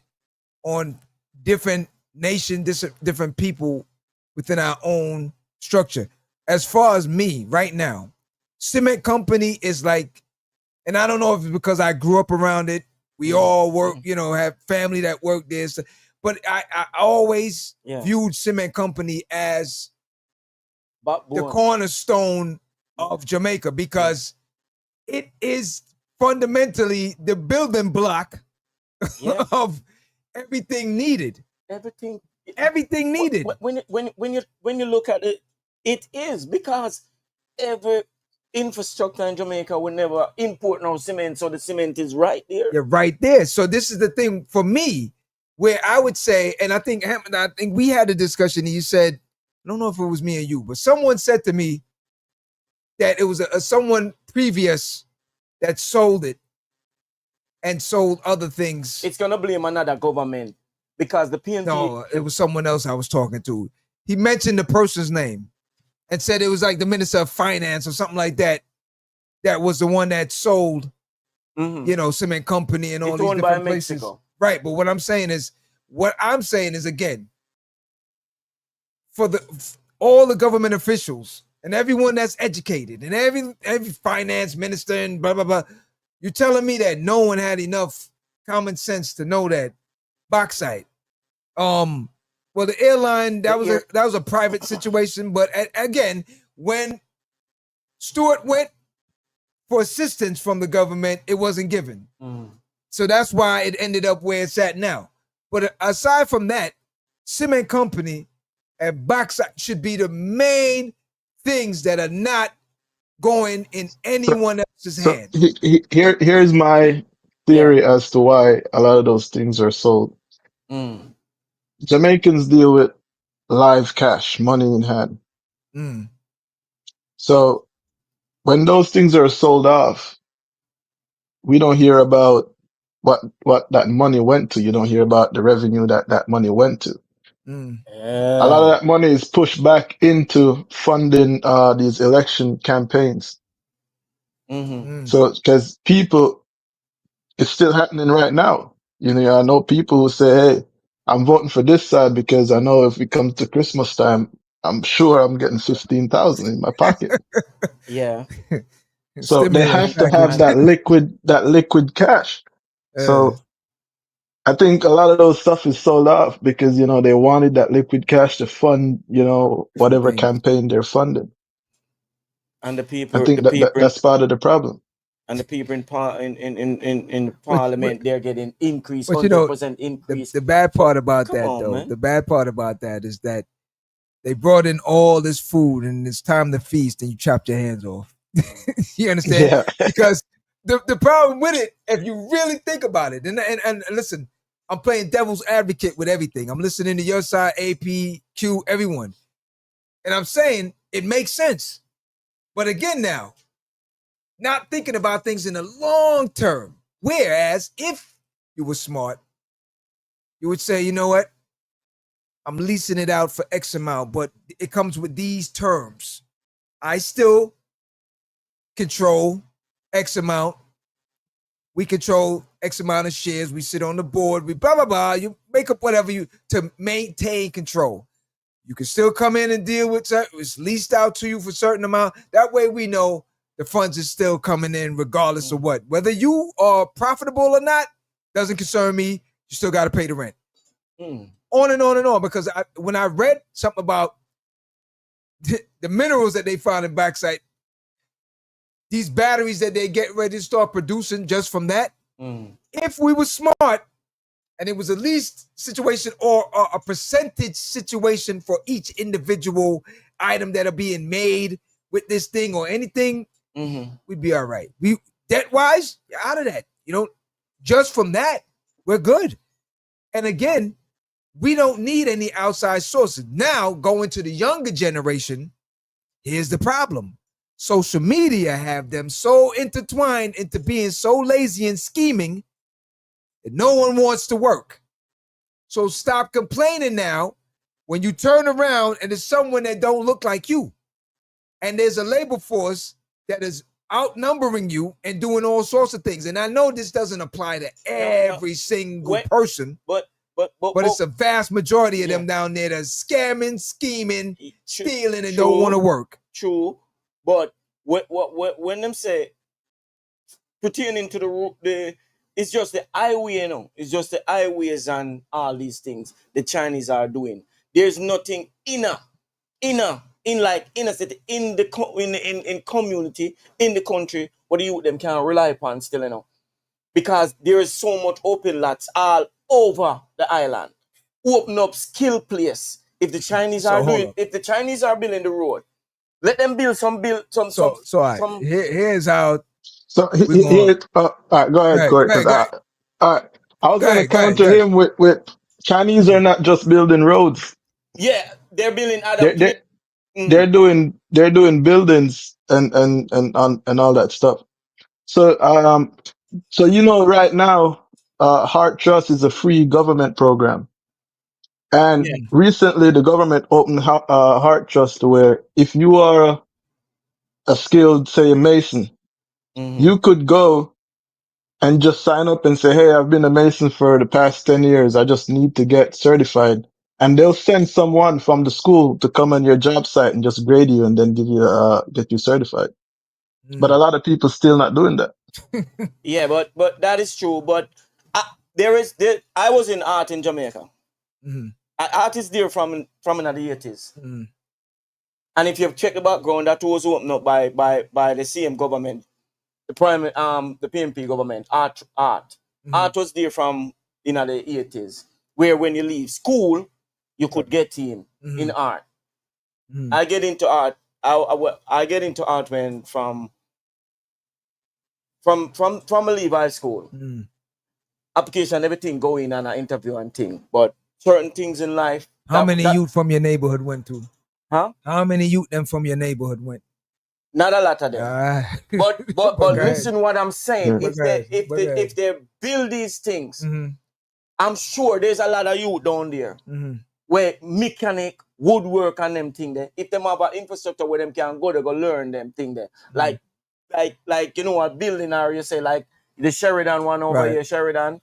on different nations, different people within our own structure. As far as me right now, cement company is like, and I don't know if it's because I grew up around it. We all work, you know, have family that work there. But I always viewed cement company as the cornerstone of Jamaica because it is fundamentally the building block of everything needed. Everything needed. When you look at it, it is because every infrastructure in Jamaica will never import no cement, so the cement is right there. You're right there. So this is the thing for me, where I would say, and I think we had a discussion. And you said, I don't know if it was me and you, but someone said to me that it was someone previous that sold it and sold other things. It's gonna blame another government because the PNP. No, it was someone else I was talking to. He mentioned the person's name and said it was like the Minister of Finance or something like that. That was the one that sold, you know, cement company and all these different places. Mexico. Right, but what I'm saying is again, for all the government officials and everyone that's educated and every finance minister and blah blah blah, you're telling me that no one had enough common sense to know that bauxite. Well, the airline that was a private situation, but again, when Stewart went for assistance from the government, it wasn't given. So that's why it ended up where it's at now. But aside from that, cement company and bauxite should be the main things that are not going in anyone else's hand. Here's my theory as to why a lot of those things are sold. Jamaicans deal with live cash, money in hand. So when those things are sold off, we don't hear about what that money went to. You don't hear about the revenue that money went to. A lot of that money is pushed back into funding these election campaigns. So because people, it's still happening right now. You know, I know people who say, "Hey, I'm voting for this side because I know if it comes to Christmas time, I'm sure I'm getting 15,000 in my pocket." So they have to have that liquid cash. So I think a lot of those stuff is sold off because, you know, they wanted that liquid cash to fund, you know, whatever campaign they're funding. And the people, I think that's part of the problem. And the people in Parliament, they're getting increased, 100% increase. The bad part about the bad part about that is that they brought in all this food and it's time to feast and you chopped your hands off. You understand? Yeah. Because the problem with it, if you really think about it, and listen, I'm playing devil's advocate with everything. I'm listening to your side, AP, Q, everyone. And I'm saying it makes sense. But again now, not thinking about things in the long term. Whereas if you were smart, you would say, you know what? I'm leasing it out for X amount, but it comes with these terms. I still control X amount. We control X amount of shares. We sit on the board. We blah, blah, blah. You make up whatever you to maintain control. You can still come in and deal with it. It's leased out to you for a certain amount. That way we know the funds are still coming in regardless of what. Whether you are profitable or not, doesn't concern me. You still got to pay the rent. On and on and on. Because when I read something about the minerals that they found in Bauxite, these batteries that they get ready to start producing just from that, if we were smart and it was a leased situation or a percentage situation for each individual item that are being made with this thing or anything, we'd be all right. We debt-wise, you're out of that. You know, just from that, we're good. And again, we don't need any outside sources. Now, going to the younger generation, here's the problem. Social media have them so intertwined into being so lazy and scheming that no one wants to work. So stop complaining now when you turn around and there's someone that don't look like you. And there's a labor force that is outnumbering you and doing all sorts of things. And I know this doesn't apply to every single person, but it's a vast majority of them down there that's scamming, scheming, stealing, and don't want to work. True, but when them say pertaining to the it's just the highway, you know. It's just the highways and all these things the Chinese are doing. There's nothing inner city, in community, in the country, what the youth them can rely upon still, you know. Because there is so much open lots all over the island. Open up skill place. If the Chinese if the Chinese are building the road, let them build some. Here's how. So all right, go ahead, Corey. All right, I was going to counter him with Chinese are not just building roads. Yeah, they're building other. They're doing buildings and all that stuff. So so you know right now, Heart Trust is a free government program, and recently the government opened Heart Trust to where if you are a skilled, say, a mason, you could go and just sign up and say, hey, I've been a mason for the past 10 years. I just need to get certified. And they'll send someone from the school to come on your job site and just grade you and then give you, get you certified. But a lot of people still not doing that. Yeah, but that is true. But I was in art in Jamaica. Art is there from in the 80s. And if you check the background, that was opened up by the same government, the PMP government. Art was there from in the 80s, where when you leave school, you could get in art. I get into art. I get into art when from I leave high school. Application, everything going and an interview and thing. But certain things in life. How many youth from your neighborhood went to? Huh? How many youth them from your neighborhood went? Not a lot of them. But listen what I'm saying. If they build these things, I'm sure there's a lot of youth down there where mechanic, woodwork and them thing there. If them have an infrastructure where them can go, they go learn them thing there. Like you know a building area, say like the Sheridan one over here, Sheridan.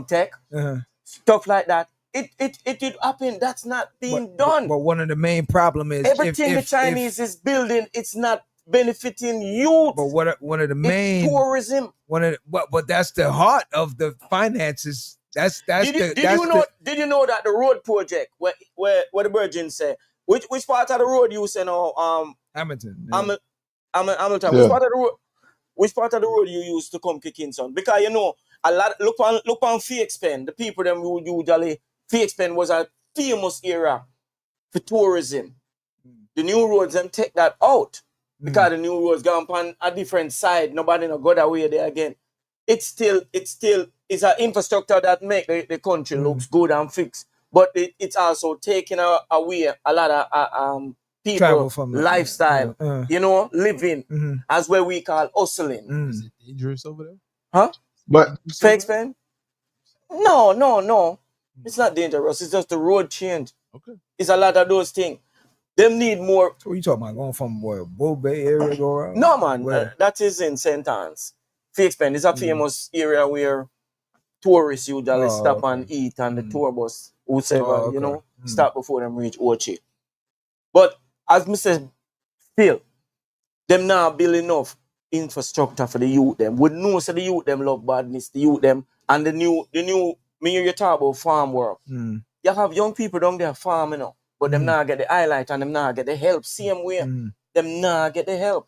Tech. Stuff like that. It did happen. That's not being done. But one of the main problem is everything the Chinese is building, it's not benefiting youth. But one of the main tourism. But that's the heart of the finances. Did you know that the road project where the Virgin say which part of the road you say now Hamilton. Hamilton. Which part of the road you use to come kick in, son? Because you know a lot. Look on Fee Expend. The people them who usually Fee Expend was a famous era for tourism. The new roads them take that out because the new roads gone on a different side. Nobody no go that way there again. It's still an infrastructure that make the country looks good and fixed, but it's also taking away a lot of Travel people from the lifestyle, you know, living as where we call hustling. Is it dangerous over there? Huh? But Fake spend? No. It's not dangerous. It's just the road change. Okay. It's a lot of those things. Them need more. So what you talking about? Going from where? Bull Bay area go around? No, man. Where? That is in St. Anne's. Fake spend is a famous area where tourists usually stop and eat, and the tour bus, whoever, you know, stop before them reach Ochi. But as Mr. Phil, them now build enough infrastructure for the youth them. We know so the youth them love badness, the youth them, and the new me hear you talk about farm work. You have young people down there farming, you know, but them now get the highlight and them now get the help. Same way. Them now get the help.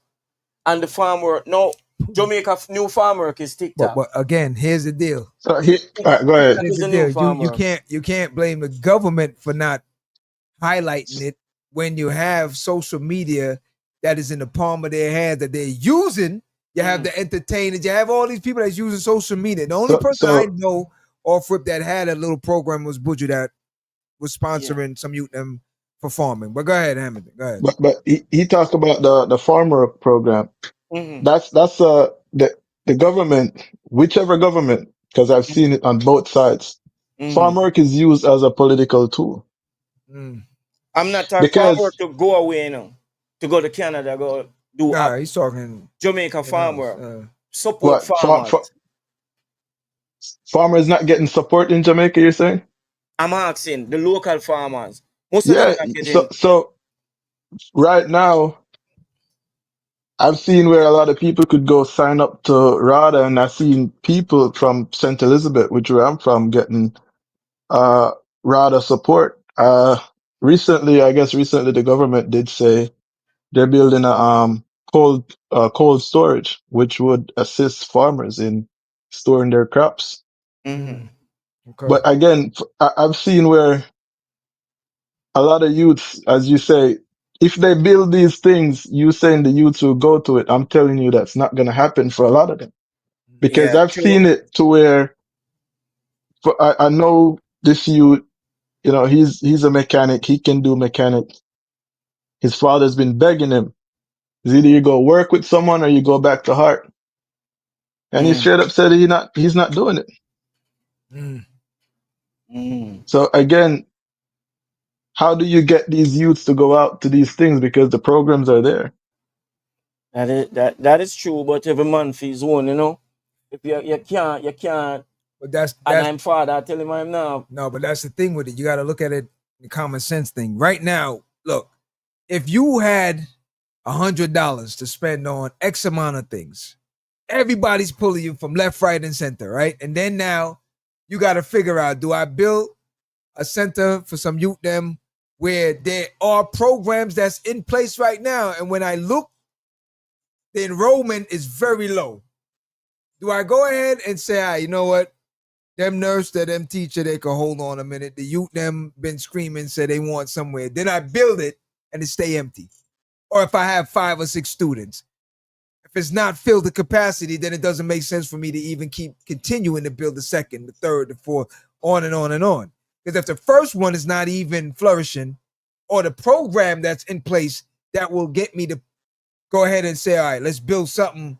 And the farm work, no, Jamaica new farm work is TikTok. But again, here's the deal. So all right, go ahead. Here's the deal. You can't blame the government for not highlighting it when you have social media that is in the palm of their hand that they're using. You have the entertainers, you have all these people that's using social media. The only person I know off rip that had a little program was Butcher that was sponsoring some youth them for farming. But go ahead, Hamilton. Go ahead. But he talked about the farmer program. That's the government, whichever government, because I've seen it on both sides. Farm work is used as a political tool. I'm not talking farm work to go away, you know, to go to Canada, go do. He's talking Jamaica farm work. Support farmers. Farmers not getting support in Jamaica, you're saying? I'm asking the local farmers. Most of them are getting. So right now, I've seen where a lot of people could go sign up to RADA, and I've seen people from St. Elizabeth, which where I'm from, getting RADA support. Recently the government did say they're building a cold storage, which would assist farmers in storing their crops. Okay. But again, I've seen where a lot of youths, as you say, if they build these things, you saying the youths will go to it. I'm telling you that's not going to happen for a lot of them. Because I've seen it to where I know this youth, you know, he's a mechanic. He can do mechanic. His father's been begging him. It's either you go work with someone or you go back to Heart. And he straight up said he's not doing it. So again, how do you get these youths to go out to these things? Because the programs are there. That is true, but every man for his own, you know. If you can't. But that's and I'm father, I tell him I'm now. No, but that's the thing with it. You got to look at it the common sense thing. Right now, look, if you had $100 to spend on X amount of things, everybody's pulling you from left, right, and center, right? And then now you got to figure out, do I build a center for some youth them where there are programs that's in place right now? And when I look, the enrollment is very low. Do I go ahead and say, you know what? Them nurse, them teacher, they can hold on a minute. The youth them been screaming, say they want somewhere. Then I build it and it stay empty. Or if I have 5 or 6 students, if it's not filled to capacity, then it doesn't make sense for me to even keep continuing to build the second, the third, the fourth, on and on and on. Because if the first one is not even flourishing, or the program that's in place that will get me to go ahead and say, all right, let's build something,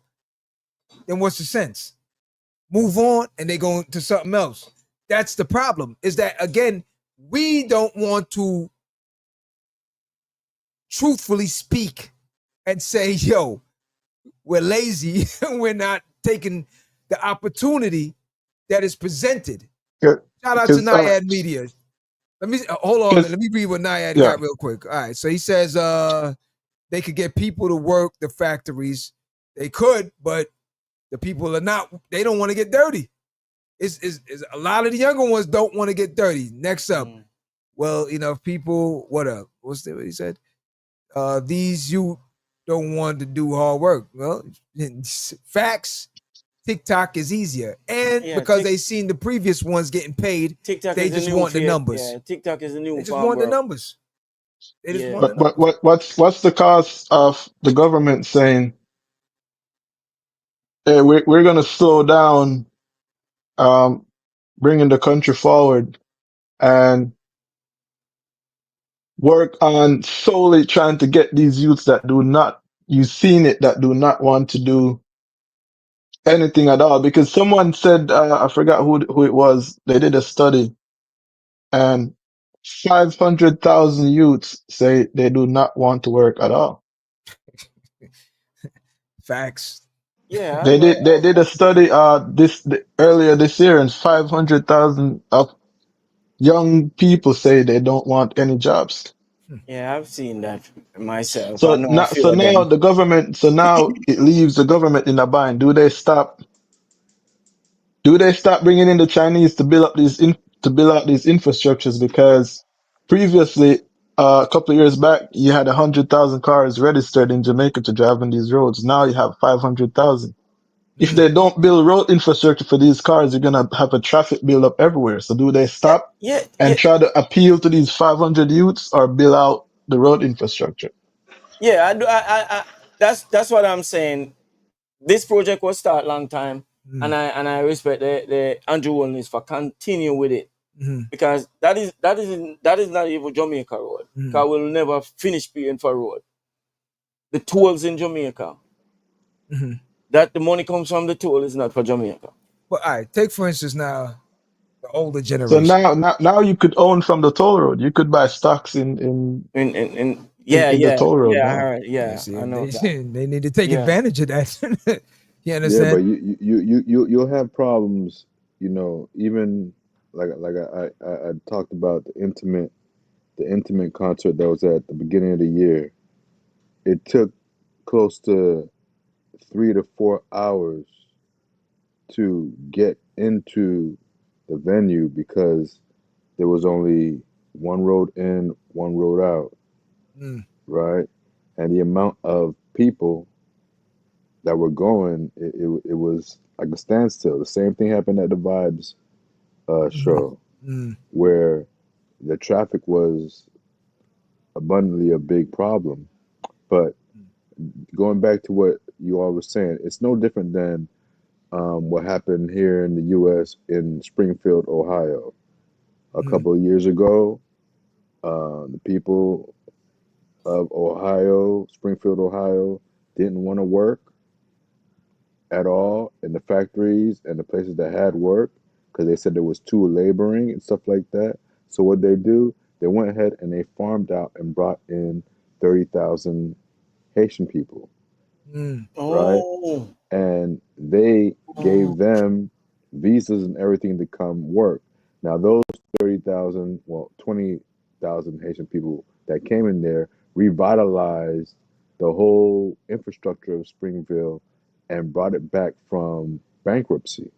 then what's the sense? Move on and they go to something else. That's the problem, is that, again, we don't want to truthfully speak and say, yo, we're lazy. We're not taking the opportunity that is presented. Shout out to Naiad Media. Let me hold on. Let me read what Naiad got real quick. All right. So he says they could get people to work the factories. They could, but the people are not. They don't want to get dirty. It's a lot of the younger ones don't want to get dirty. Next up, well, you know, if people, what he said? These you don't want to do hard work. Well, facts. TikTok is easier, and because they seen the previous ones getting paid, TikTok they just want the numbers. Yeah, TikTok is the new. They just want the numbers. They just want the numbers. But what's the cause of the government saying, hey, we're going to slow down, bringing the country forward, and work on solely trying to get these youths that do not, you've seen it, that do not want to do anything at all. Because someone said, I forgot who it was, they did a study and 500,000 youths say they do not want to work at all. Facts. Yeah, I They know. did a study earlier this year, and 500,000 of young people say they don't want any jobs. Yeah, I've seen that myself. I So know a now, few so of now them. the government, so now it leaves the government in a bind. Do they stop? Do they stop bringing in the Chinese to build up to build out these infrastructures? Because previously, a couple of years back, you had 100,000 cars registered in Jamaica to drive on these roads. Now you have 500,000. If they don't build road infrastructure for these cars, you're gonna have a traffic buildup everywhere. So do they Yeah, stop yeah, and yeah, try to appeal to these 500 youths or build out the road infrastructure? yeah. I do. That's what I'm saying. This project was start long time, and I respect the Andrew Holness for continue with it because that is not even Jamaica road. Because we'll never finish paying for road. The tolls in Jamaica. That the money comes from the toll is not for Jamaica. But all right, take for instance now the older So generation. now you could own from the toll road. You could buy stocks in the toll road I now. heard. Yeah, Yeah, see, I know they that. they need to take Yeah. advantage of that. You Yeah, but understand? you'll have problems, even like I talked about the intimate concert that was at the beginning of the year. It took close to 3 to 4 hours to get into the venue because there was only one road in, one road out, Mm, right? And the amount of people that were going, it was like a standstill. The same thing happened at the Vibes show, mm, where the traffic was abundantly a big problem. But going back to what you all were saying, it's no different than what happened here in the U.S. in Springfield, Ohio. A mm, couple of years ago, the people of Ohio, Springfield, Ohio, didn't want to work at all in the factories and the places that had work because they said there was too laboring and stuff like that. So what they do, they went ahead and they farmed out and brought in 30,000 Haitian people, mm, right? Oh. And they gave them visas and everything to come work. Now those 30,000, well, 20,000 Haitian people that came in there revitalized the whole infrastructure of Springville and brought it back from bankruptcy.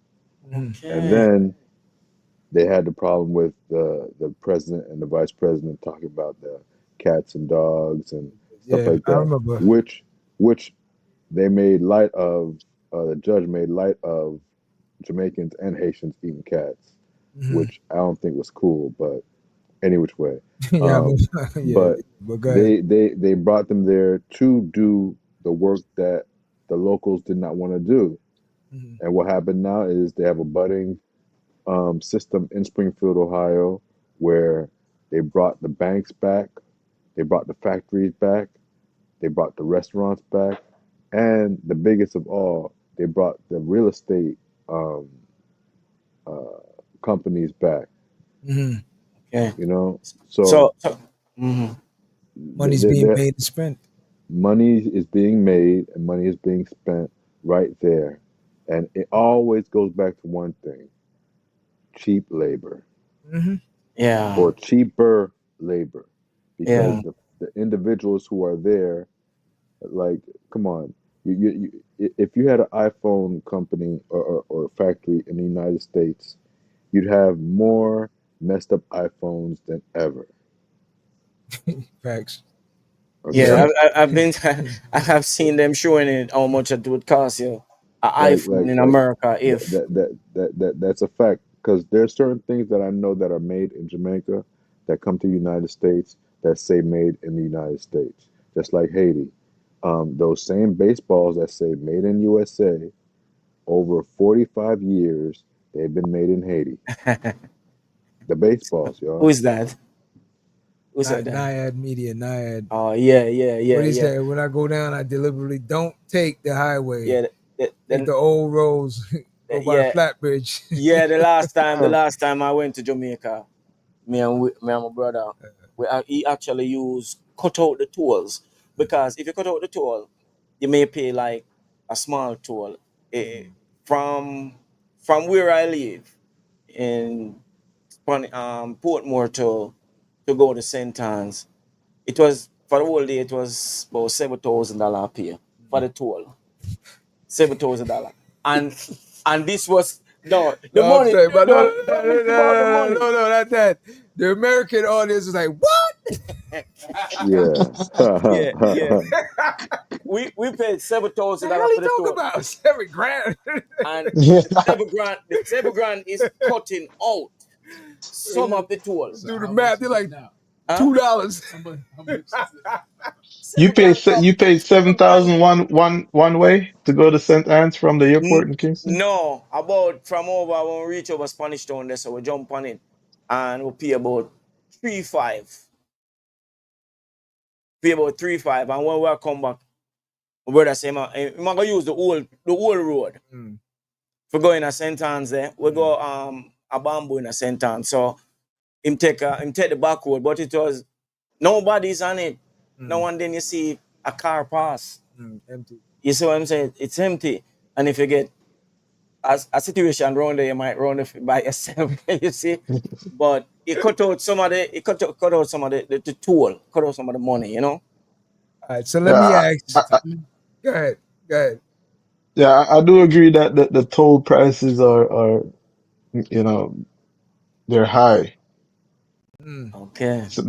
mm. And Okay. then they had the problem with the president and the vice president talking about the cats and dogs and stuff Yeah, like I that, remember. which they made light of. The judge made light of Jamaicans and Haitians eating cats, Mhm. which I don't think was cool, but any which way. Yeah, I Um, remember. Yeah, but but go ahead. they brought them there to do the work that the locals did not want to do. Mhm. And what happened now is they have a budding system in Springfield, Ohio, where they brought the banks back, they brought the factories back, they brought the restaurants back, and the biggest of all, they brought the real estate um, uh, companies back. Mhm. Okay. You know, So, so mhm. Money's being the made and spent. money is being made and money is being spent right there, and it always goes back to one thing: cheap labor Mhm. Yeah. or cheaper labor, because Yeah. the individuals who are there, like, come on, if you had an iPhone company or factory in the United States, you'd have more messed up iPhones than ever. Facts. Yeah. Okay, I've been. I have seen them showing it how much it would cost you an like iPhone in America if. that's a fact. Because there's certain things that I know that are made in Jamaica that come to the United States that say made in the United States, just like Haiti. Those same baseballs that say made in USA, over 45 years, they've been made in Haiti. The baseballs, Who y'all. is that? Who said that? Naiad Media, Naiad. Oh yeah. What he said, when I go down, I deliberately don't take the highway. Yeah, take the old roads, go by the flatbridge. Yeah, the last time I went to Jamaica, me and my brother, he actually used cut out the tolls, because if you cut out the toll, you may pay like a small toll. From where I live in Portmore to go to St. Anne's, it was for the whole day. It was about $7,000 pay for the toll. $7,000, and this was the money. Saying, but no, not that. The American audience was like, what? Yeah. We paid $7,000 for the toll. About $7,000, and the $7,000 is cutting out some of the toll. Do the math. They're like $2. You paid 7,000 one way to go to St. Anne's from the airport in Kingston? No, about from over when we reach over Spanish Town there, so we jump on it and we pay about 3.5. And when we come back, my brother say, I'm gonna use the old road for going to St. Anne's there. We go a bamboo in a St. Anne's. So him take the back road, but it was nobody's on it. No one. Then you see a car pass. Empty. You see what I'm saying? It's empty. And if you get a situation around there, you might run it by yourself. You see, but it cut out some of the toll, cut out some of the money. You know. All right. So let me ask. Go ahead. Yeah, I do agree that the toll prices are they're high. Okay. So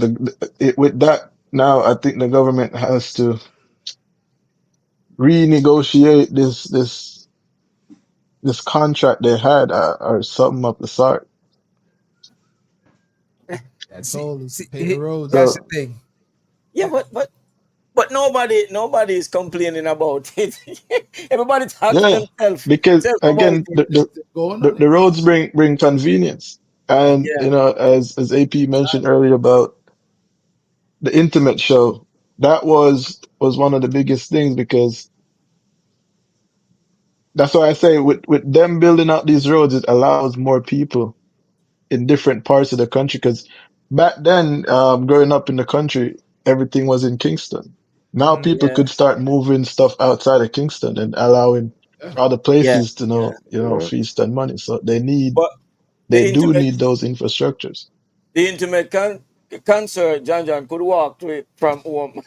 with that now, I think the government has to renegotiate this contract they had or something of the sort. That's all. Pay the roads. That's the thing. Yeah, but nobody is complaining about it. Everybody talking themselves. Because again, the roads bring convenience, and as AP mentioned earlier about the intimate show, that was one of the biggest things, because that's why I say with them building out these roads, it allows more people in different parts of the country. Because back then, growing up in the country, everything was in Kingston. Now people could start moving stuff outside of Kingston and allowing other places to feast on money. So they do need those infrastructures. The intimate concert, John could walk to it from home.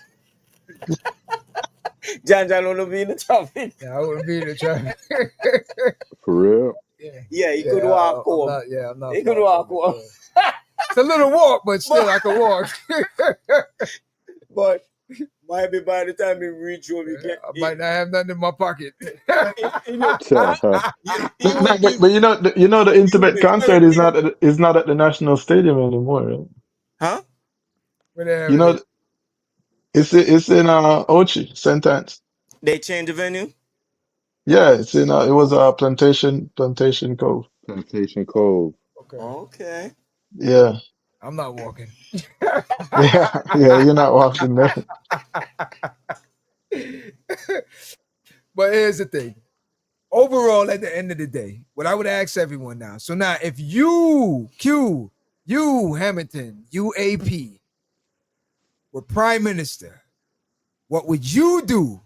John wouldn't be in the traffic. Yeah, I wouldn't be in the traffic. For real? Yeah, he could walk home. I'm not. He could walk home. It's a little walk, but still I can walk. But might be by the time he reach home, I might not have nothing in my pocket. But the intimate concert is not at the National Stadium anymore. Right? Huh? It's in Ochi, St. Anne's. They changed the venue? Yeah, it was Plantation Cove. Plantation Cove. Okay. Yeah. I'm not walking. yeah, you're not walking there. But here's the thing. Overall, at the end of the day, what I would ask everyone now. So now, if you, Hamilton, UAP, were Prime Minister, what would you do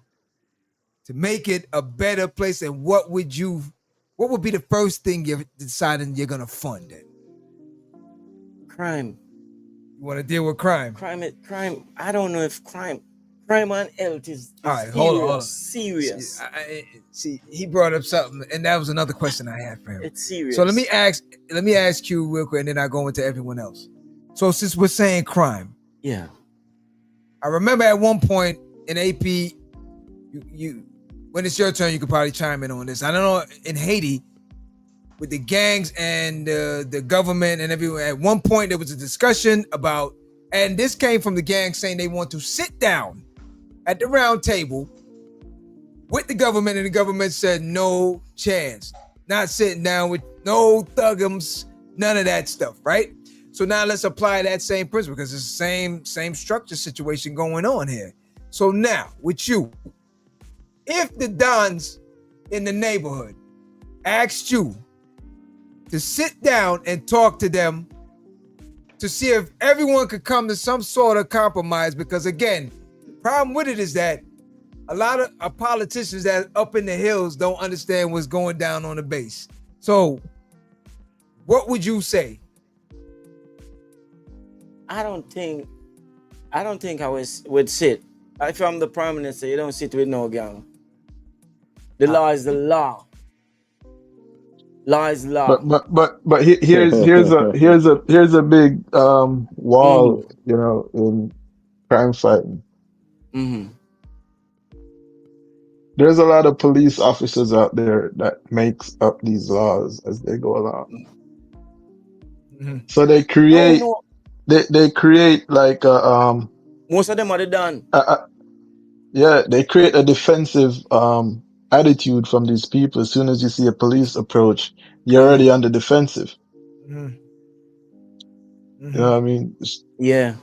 to make it a better place? And what would be the first thing you're deciding you're going to fund it? Crime. You want to deal with crime? Crime. I don't know if crime and health is all right. Hold on. Serious. See, he brought up something, and that was another question I had for him. It's serious. So let me ask you real quick, and then I go into everyone else. So since we're saying crime, yeah, I remember at one point in AP, you when it's your turn, you could probably chime in on this. I don't know in Haiti, with the gangs and the government and everyone. At one point, there was a discussion about, and this came from the gang saying they want to sit down at the round table with the government, and the government said no chance, not sitting down with no thuggums, none of that stuff, right? So now let's apply that same principle because it's the same structure situation going on here. So now with you, if the Dons in the neighborhood asked you to sit down and talk to them to see if everyone could come to some sort of compromise, because again, the problem with it is that a lot of politicians that are up in the hills don't understand what's going down on the base. So what would you say? I don't think I would sit. If I'm the Prime Minister, you don't sit with no gang. The law is the law. Law is law. But here's a big wall, you know, in crime fighting. Mm-hmm. There's a lot of police officers out there that makes up these laws as they go along. Mm-hmm. So they create they create like a most of them are done. Yeah, they create a defensive attitude from these people. As soon as you see a police approach, you're already on the defensive. Mm-hmm. You know what I mean? Yeah.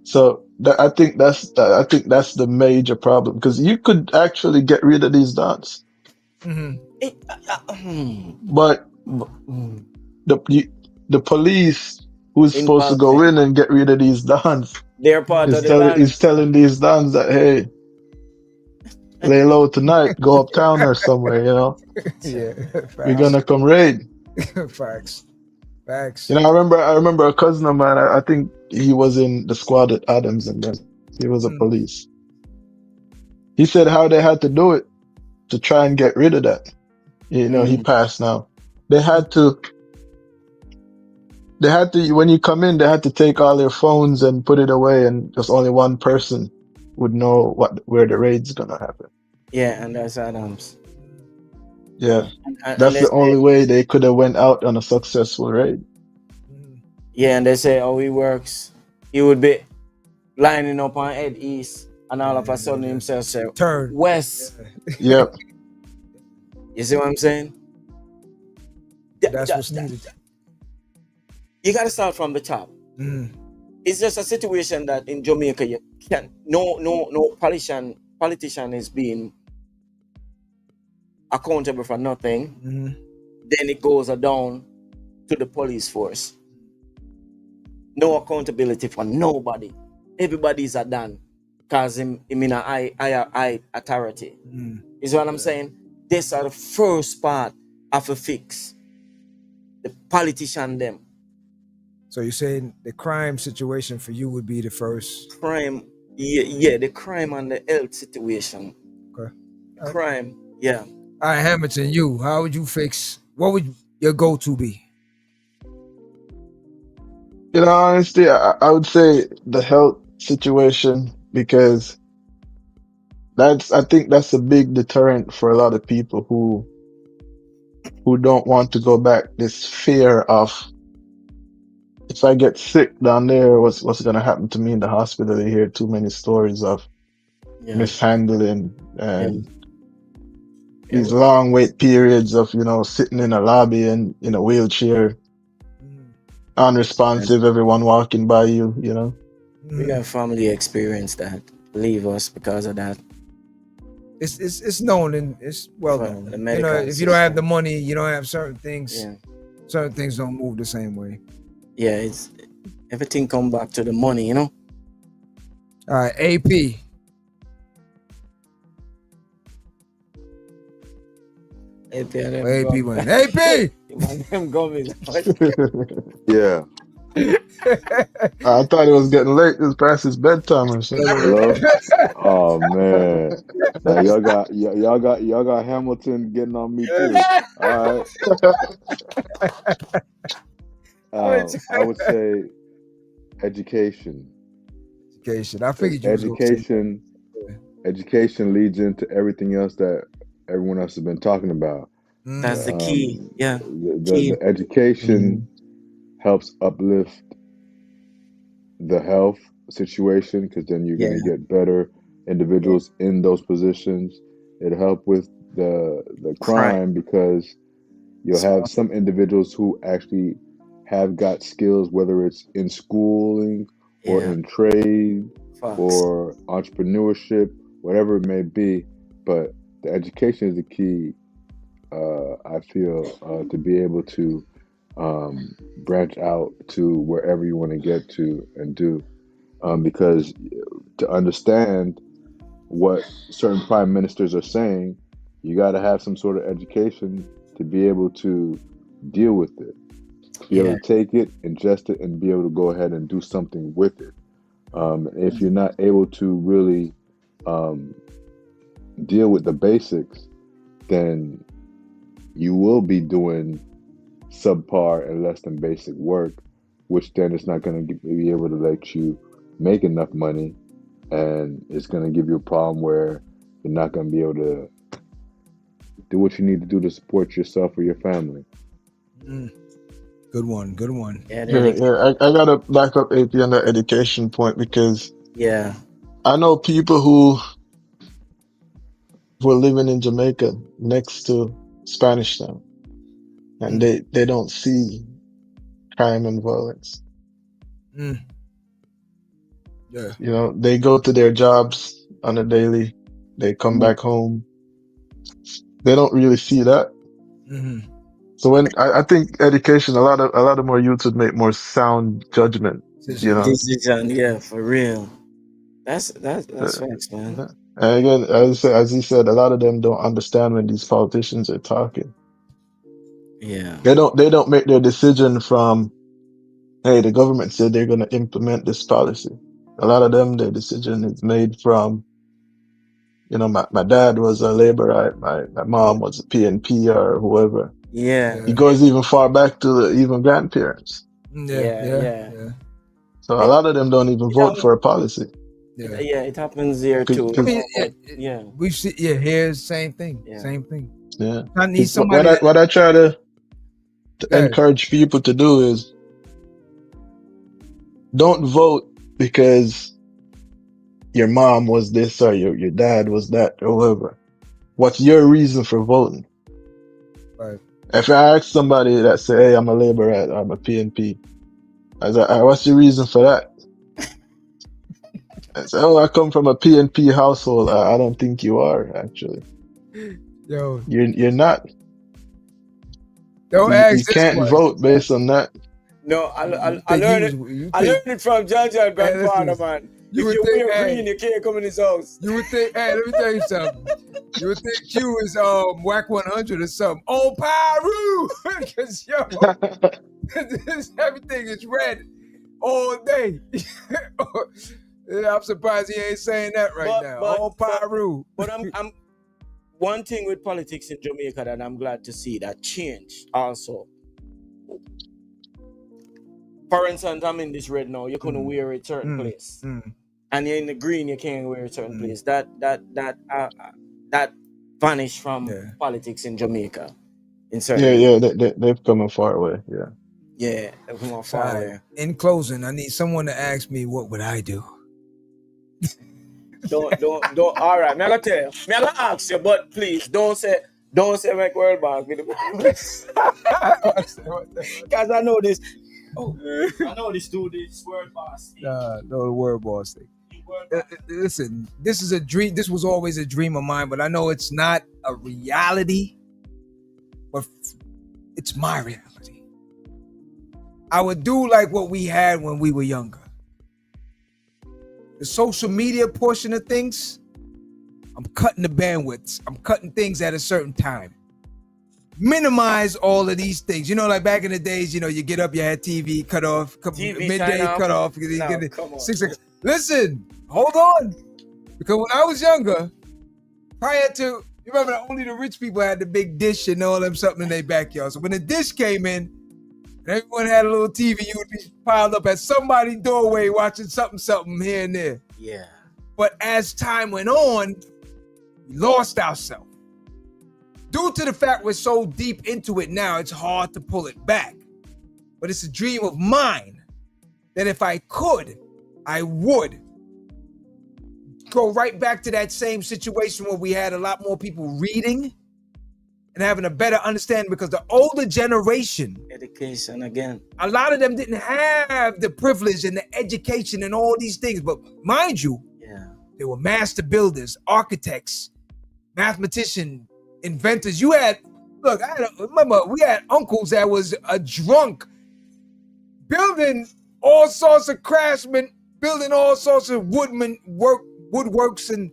So I think that's the major problem, because you could actually get rid of these dots, but the police who's supposed to go in and get rid of these dons, they're part of the land. Is telling these dons that, hey, lay low tonight, go uptown or somewhere, you know. Yeah, we're gonna come raid. Facts. You know, I remember a cousin of mine. I think he was in the squad at Adams, and then he was a police. He said how they had to do it to try and get rid of that. You know, he passed now. They had to, when you come in, they had to take all your phones and put it away, and just only one person would know where the raid's gonna happen. Yeah, and that's Adams. Yeah, that's the only way they could have went out on a successful raid. Yeah, and they say how he works. He would be lining up on head east, and all of a sudden himself say turn west. Yep. You see what I'm saying? That's what's needed. You got to start from the top. It's just a situation that in Jamaica you can't. No politician is being accountable for nothing. Then it goes down to the police force. No accountability for nobody. Everybody's a done because him in a high authority. Is what I'm saying? This are the first part of a fix. The politician them. So you're saying the crime situation for you would be the first? Crime, yeah, the crime and the health situation. Okay. Crime, yeah. All right, Hamilton, you, how would you fix, what would your go-to be? You know, honestly, I would say the health situation, because I think that's a big deterrent for a lot of people who don't want to go back. This fear of, if I get sick down there, what's going to happen to me in the hospital? They hear too many stories of mishandling and these long wait periods of, you know, sitting in a lobby and in a wheelchair, unresponsive, everyone walking by you, you know. We got family experience that leave us because of that. It's known, and it's well known. You know, if you don't have the money, you don't have certain things. Certain things don't move the same way. Yeah, it's everything come back to the money, you know. All right, AP. AP went. AP. Them gummies. Yeah. I thought it was getting late. It was past his bedtime or something. Hello? Oh man. Now y'all got Hamilton getting on me too. All right. I would say education. Education. I figured you Education leads into everything else that everyone else has been talking about. That's the key. Yeah. The education helps uplift the health situation, because then you're going to get better individuals in those positions. It'll help with the crime, because you'll have some individuals who actually have got skills, whether it's in schooling or Yeah. in trade Facts. or entrepreneurship, whatever it may be. But the education is the key, I feel, to be able to branch out to wherever you want to get to and do. Because to understand what certain prime ministers are saying, you got to have some sort of education to be able to deal with it, to be able to take it, ingest it, and be able to go ahead and do something with it. If you're not able to really deal with the basics, then you will be doing subpar and less than basic work, which then is not going to be able to let you make enough money, and it's going to give you a problem where you're not going to be able to do what you need to do to support yourself or your family. Good one. Yeah. I gotta back up AP on the education point, because I know people who were living in Jamaica next to Spanish Town, and they don't see crime and violence. Yeah. You know, they go to their jobs on a daily, they come back home. They don't really see that. So when I think education, a lot of more youths would make more sound judgment. You know, Decision, yeah, for real. That's facts, man. And again, as he said, a lot of them don't understand when these politicians are talking. Yeah. They don't make their decision from, hey, the government said they're going to implement this policy. A lot of them, their decision is made from, you know, my dad was a laborer, my mom was a PNP or whoever. Yeah. It goes even far back to the even grandparents. Yeah. So a lot of them don't even vote for a policy. Yeah, it happens there too. We see. Yeah, here's same thing. Same thing. Yeah. I need somebody. What I try to encourage people to do is don't vote because your mom was this or your dad was that or whatever. What's your reason for voting? Right. If I ask somebody that say, hey, I'm a laborer, I'm a PNP, I say, what's your reason for that? I say, oh, I come from a PNP household. I don't think you are, actually. Yo. You're not. Don't ask you can't vote based on that. No, I learned it from John grandfather, man. If you wear green, you can't come in his house. You would think, hey, let me tell you something. You would think Q is whack 100 or something. Oh, Pyru! Because everything is red all day. I'm surprised he ain't saying that now. Oh, Pyru. But I'm one thing with politics in Jamaica that I'm glad to see that changed also. For instance, I'm in this red now. You couldn't wear it certain place, and you're in the green. You can't wear a certain place. That vanished from politics in Jamaica. In certain they've come a far way. Yeah, they've come a far way. In closing, I need someone to ask me what would I do. Don't. All right, I'm gonna tell you. I'm gonna ask you, but please don't say make World Bank with the because I know this. Oh, I know this dude is word boss. No, the word boss thing. Listen, this is a dream. This was always a dream of mine, but I know it's not a reality. But it's my reality. I would do like what we had when we were younger. The social media portion of things, I'm cutting the bandwidths. I'm cutting things at a certain time. Minimize all of these things. You know, like back in the days, you know, you get up, you had TV cut off, midday cut off. No, 6 o'clock. Listen, hold on. Because when I was younger, prior to, you remember only the rich people had the big dish and all them something in their backyard. So when the dish came in, and everyone had a little TV, you would be piled up at somebody's doorway watching something here and there. Yeah. But as time went on, we lost ourselves. Due to the fact we're so deep into it now, it's hard to pull it back. But it's a dream of mine that if I could, I would go right back to that same situation where we had a lot more people reading and having a better understanding, because the older generation, education again, a lot of them didn't have the privilege and the education and all these things. But mind you, they were master builders, architects, mathematicians, inventors. You had, look, remember, we had uncles that was a drunk, building all sorts of craftsmen, building all sorts of woodworks and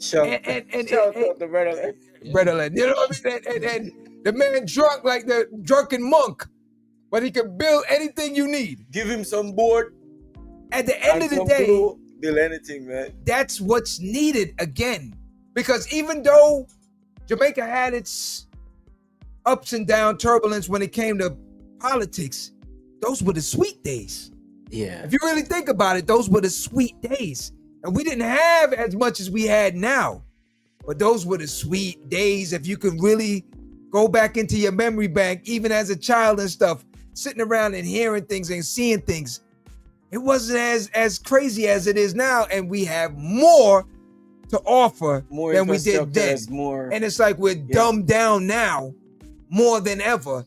shout out to Redderland. You know what I mean? And the man drunk like the drunken monk, but he can build anything you need. Give him some board. At the end of the day, glue, build anything, man. That's what's needed again. Because even though Jamaica had its ups and down turbulence when it came to politics, those were the sweet days. Yeah. If you really think about it, those were the sweet days. And we didn't have as much as we had now. But those were the sweet days. If you could really go back into your memory bank, even as a child and stuff, sitting around and hearing things and seeing things, it wasn't as crazy as it is now. And we have more to offer than we did then. And it's like we're dumbed down now more than ever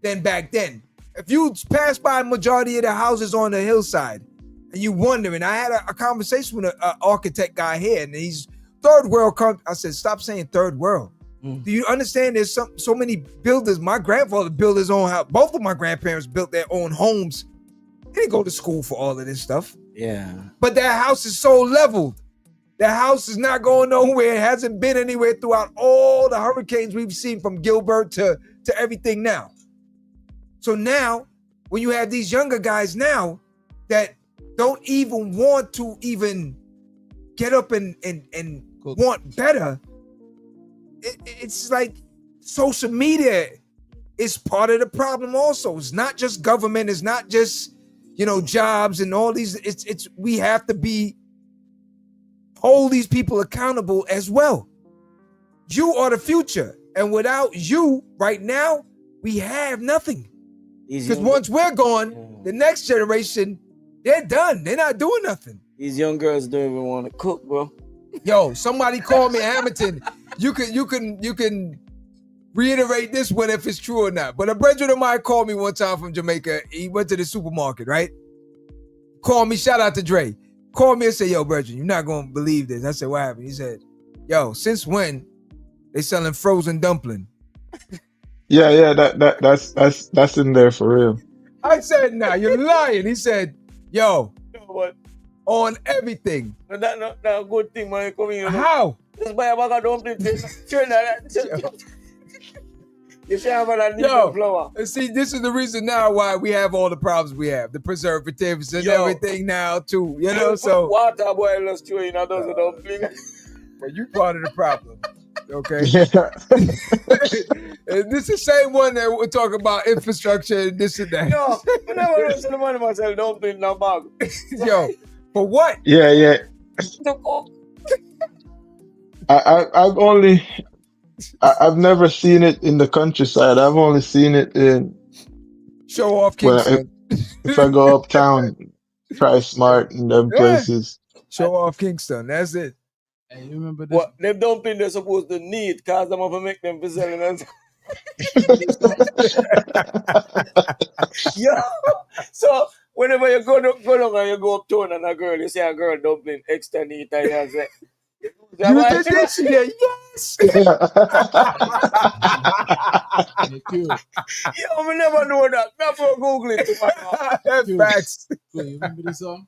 than back then. If you pass by majority of the houses on the hillside and you wondering, I had a conversation with an architect guy here, and he's third world. I said, stop saying third world. Do you understand? There's so many builders. My grandfather built his own house. Both of my grandparents built their own homes. He didn't go to school for all of this stuff. Yeah. But that house is so leveled. That house is not going nowhere. It hasn't been anywhere throughout all the hurricanes we've seen from Gilbert to everything now. So now, when you have these younger guys now that don't even want to even get up and want better, it's like social media is part of the problem also. It's not just government. It's not just, jobs and all these. It's we have to hold these people accountable as well. You are the future. And without you right now, we have nothing. Because once we're gone, the next generation, they're done. They're not doing nothing. These young girls don't even want to cook, bro. Yo, somebody call me Hamilton. You can reiterate this one if it's true or not. But a brethren of mine called me one time from Jamaica. He went to the supermarket, right? Called me, shout out to Dre. Called me and said, yo, brethren, you're not going to believe this. I said, what happened? He said, yo, since when they selling frozen dumpling? Yeah, that's in there for real. I said, nah, you're lying. He said, yo, what? On everything. No, that's not a good thing, man. Come here. How? Just buy a bag of dumplings. You should have that new flour. And see, this is the reason now why we have all the problems we have. The preservatives and everything now, too. So. Water boil us through in a dozen dumplings. But you part of the problem. Okay. And this is the same one that we're talking about infrastructure and this and that. Yo, I never listen to money myself, don't play in that bag. Yo, for what? Yeah. I've never seen it in the countryside. I've only seen it in Show Off Kingston. If I go uptown, Try Smart and them places. Show Off Kingston. That's it. Hey, you remember this? What them dumpling they're supposed to need, cause them have to make them for selling us. Yeah. So whenever you go down and you go uptown and a girl, you see a girl dumpling extra neat and you say, you did this year, yes. Yo, we never know that. Never Google it. That's facts. You remember this song?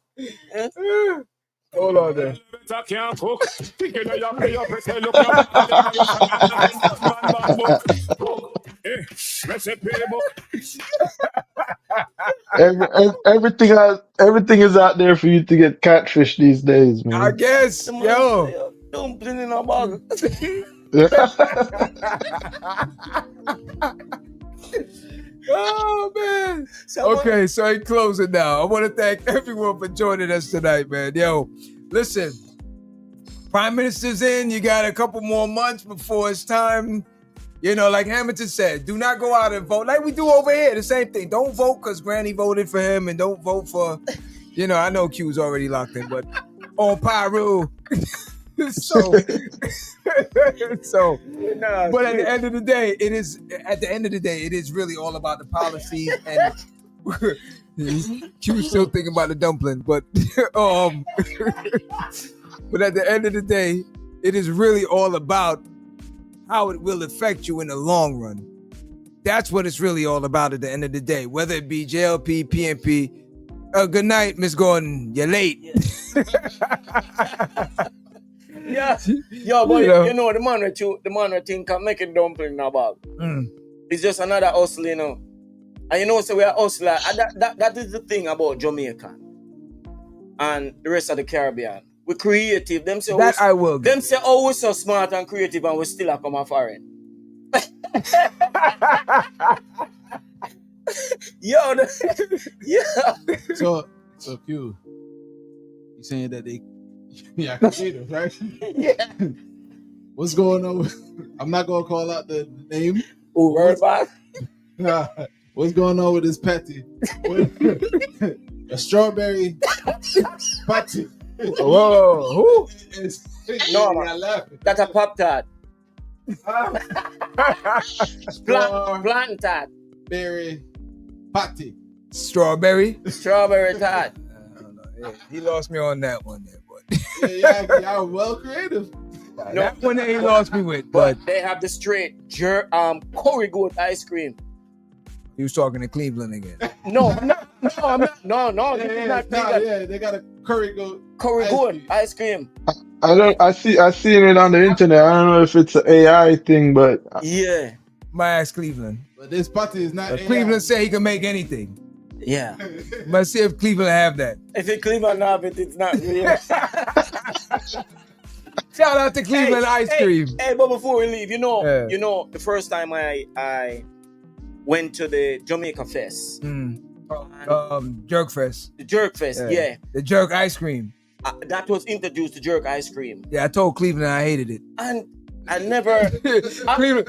Hold on there. Everything is out there for you to get catfish these days, man. I guess. Yo. Dumpling in a bag. Oh, man. Okay, so in closing now, I want to thank everyone for joining us tonight, man. Yo, listen, Prime Minister's in. You got a couple more months before it's time. Like Hamilton said, do not go out and vote like we do over here. The same thing. Don't vote because Granny voted for him, and don't vote for, I know Q's already locked in, but on Pyru. so, Nah, but at the end of the day, it is really all about the policies and Q's still thinking about the dumpling, but but at the end of the day, it is really all about how it will affect you in the long run. That's what it's really all about at the end of the day, whether it be JLP, PNP. Good night, Miss Gordon. You're late. Yeah. Yo, but you know the man that think can make a dumpling now, Bob. It's just another hustle, you know. And you know, so we are hustler. That is the thing about Jamaica and the rest of the Caribbean. We're creative. Them say that I will. Them say, oh, we're so smart and creative, and we still are come foreign. Yo, yeah. So Q, you saying that they creative, right? Yeah. What's going on? I'm not gonna call out the name. Word back. What's going on with this patty? A strawberry patty. Whoa, who? No, that's a Pop Tart. Plant tart. Berry patty. Strawberry tart. He lost me on that one there, but y'all well creative. No, that one that he lost me with, but they have the straight curry goat ice cream. He was talking to Cleveland again. No. They got a curry goat ice cream. I seen it on the internet. I don't know if it's an AI thing, but yeah. My ass Cleveland. But this patty is not. Cleveland said he can make anything. Yeah. Let's see if Cleveland have that. If it Cleveland have it, it's not real. Shout out to Cleveland ice cream. Hey, but before we leave, you know, the first time I went to the Jamaica Fest. Jerk Fest. The Jerk Fest, yeah. The jerk ice cream. That was introduced to jerk ice cream. Yeah, I told Cleveland I hated it. And I never...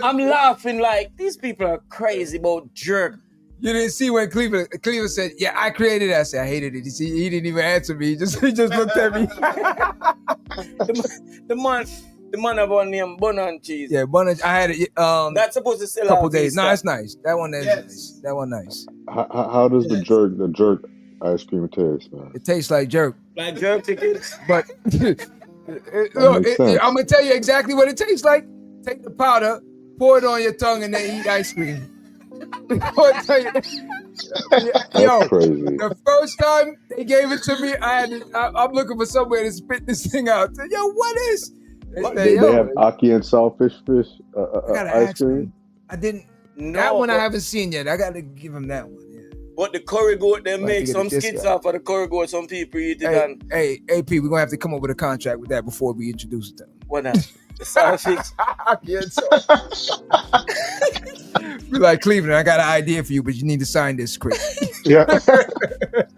I'm laughing like, these people are crazy about jerk. You didn't see when Cleveland said, yeah, I created it. I said, I hated it. He didn't even answer me. He just looked at me. the man of one name, bun and cheese. Yeah, bun and I had it. That's supposed to sell couple out days. Easter. No, it's nice. That one is nice. That one nice. How does the jerk ice cream taste, man? It tastes like jerk. Like jerk chicken. But I'm gonna tell you exactly what it tastes like. Take the powder, pour it on your tongue, and then eat ice cream. That's crazy. The first time they gave it to me, I'm looking for somewhere to spit this thing out. Yo, what is? They have ackee and saltfish ice cream. I didn't. That one I haven't seen yet. I gotta give him that one. Yeah. But the curry goat, they make some skits off of the curry goat. Some people eat it. Hey, AP, we're gonna have to come up with a contract with that before we introduce it to them. What now? Saltfish. Be like, Cleveland, I got an idea for you, but you need to sign this script. Yeah.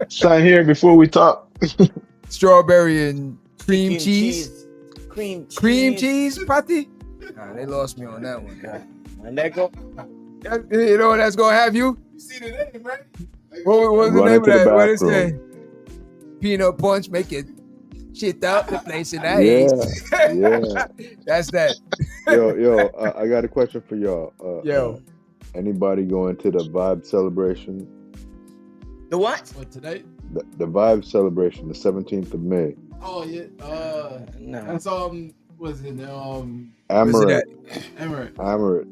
Sign here before we talk. Strawberry and cream cheese. Cream cheese, patty? Nah, they lost me on that one. Yeah. And they go. You know what that's gonna have you? You see the name, right? What's the name of that? What is that? Peanut punch, make it shit up the place in that age. Yeah. That's that. Yo, I got a question for y'all. Anybody going to the Vibe celebration? The what? What, today? The Vibe celebration, the 17th of May. Oh yeah. No. That's was it Amaret.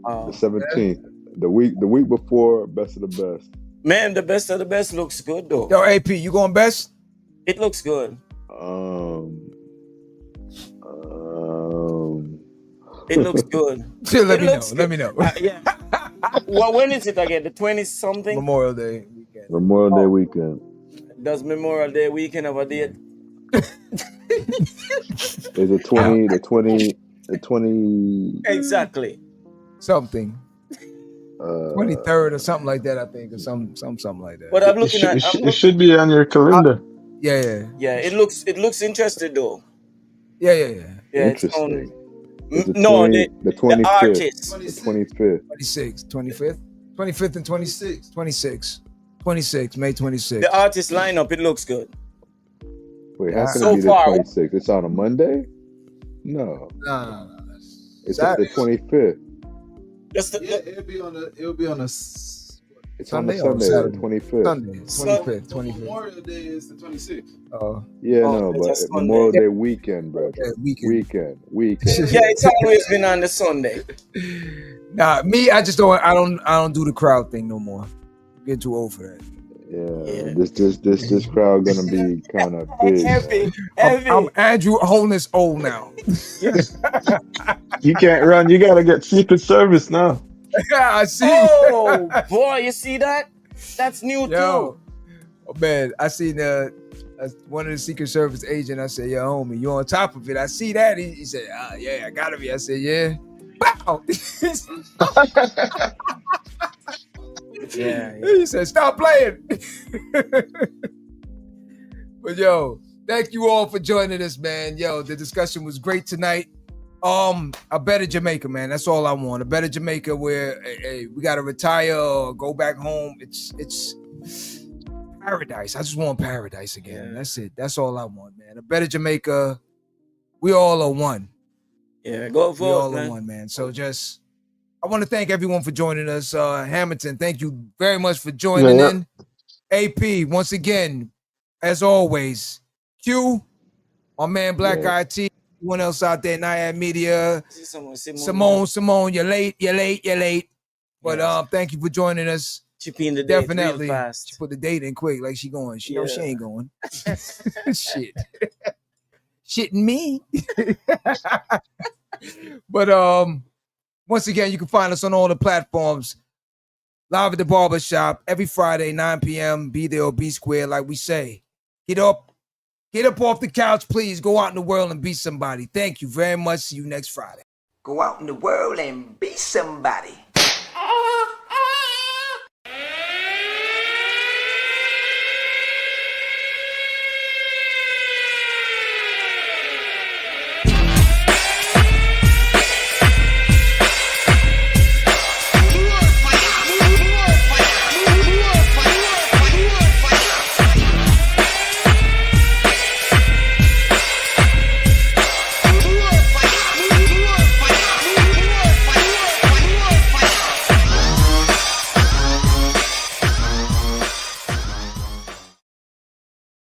Oh. The 17th. The week before Best of the Best. Man, the Best of the Best looks good though. Yo, AP, you going best? It looks good. It looks good. Let me know. Yeah. Well, when is it again? The 20-something? Memorial Day weekend. Memorial Day weekend. Does Memorial Day weekend have a date? Is it 20? Exactly. Something. 23rd or something like that, I think, or something like that. But I'm looking at it should be on your calendar. Yeah. It looks interesting though. Yeah. Interesting. The 25th. The artists. The 25th. 25th and 26th, May 26th. The artist lineup, it looks good. Wait, how can So it be the far. 26th? It's on a Monday? No, Nah. it's the 25th. That's the, Yeah, it'll be on a It's on Sunday the or Sunday, Saturday? the 25th. Sunday, 25th, 25th. Memorial Day is the 26th. Oh, Yeah, Oh, no, it's but a Sunday. Memorial Day weekend, bro. yeah, weekend. Weekend. yeah, it's always been on the Sunday. Nah, me, I just don't. I don't do the crowd thing no more. I'm getting too old for that. Yeah, this crowd gonna be kind of big. Heavy, I'm heavy. Andrew Holness old now. You can't run. You gotta get Secret Service now. I see. Oh boy, you see that? That's new Yo, oh, man, I seen one of the Secret Service agent. I said, "Yo, homie, you on top of it?" I see that. He said, "Yeah, I gotta be." I said, "Yeah." Bow. Yeah. He said, "Stop playing." But yo, thank you all for joining us, man. Yo, the discussion was great tonight. A better Jamaica, man. That's all I want. A better Jamaica where hey, we gotta retire or go back home. It's paradise. I just want paradise again. That's it. That's all I want, man. A better Jamaica. We all are one. Yeah, go We all vote, are one, man. So just, I want to thank everyone for joining us. Hamilton, thank you very much for joining in. AP, once again, as always. Q, my man Black Eyed T, everyone else out there, Nayad Media. Simone, you're late. But Yes. thank you for joining us. She pinned the date Definitely. real fast. She put the date in quick, like she going. She know she ain't going. Shit. Shitting me. But once again, you can find us on all the platforms. Live at the Barbershop every Friday, 9 p.m. Be there or be square, like we say. Get up off the couch, please. Go out in the world and be somebody. Thank you very much. See you next Friday. Go out in the world and be somebody.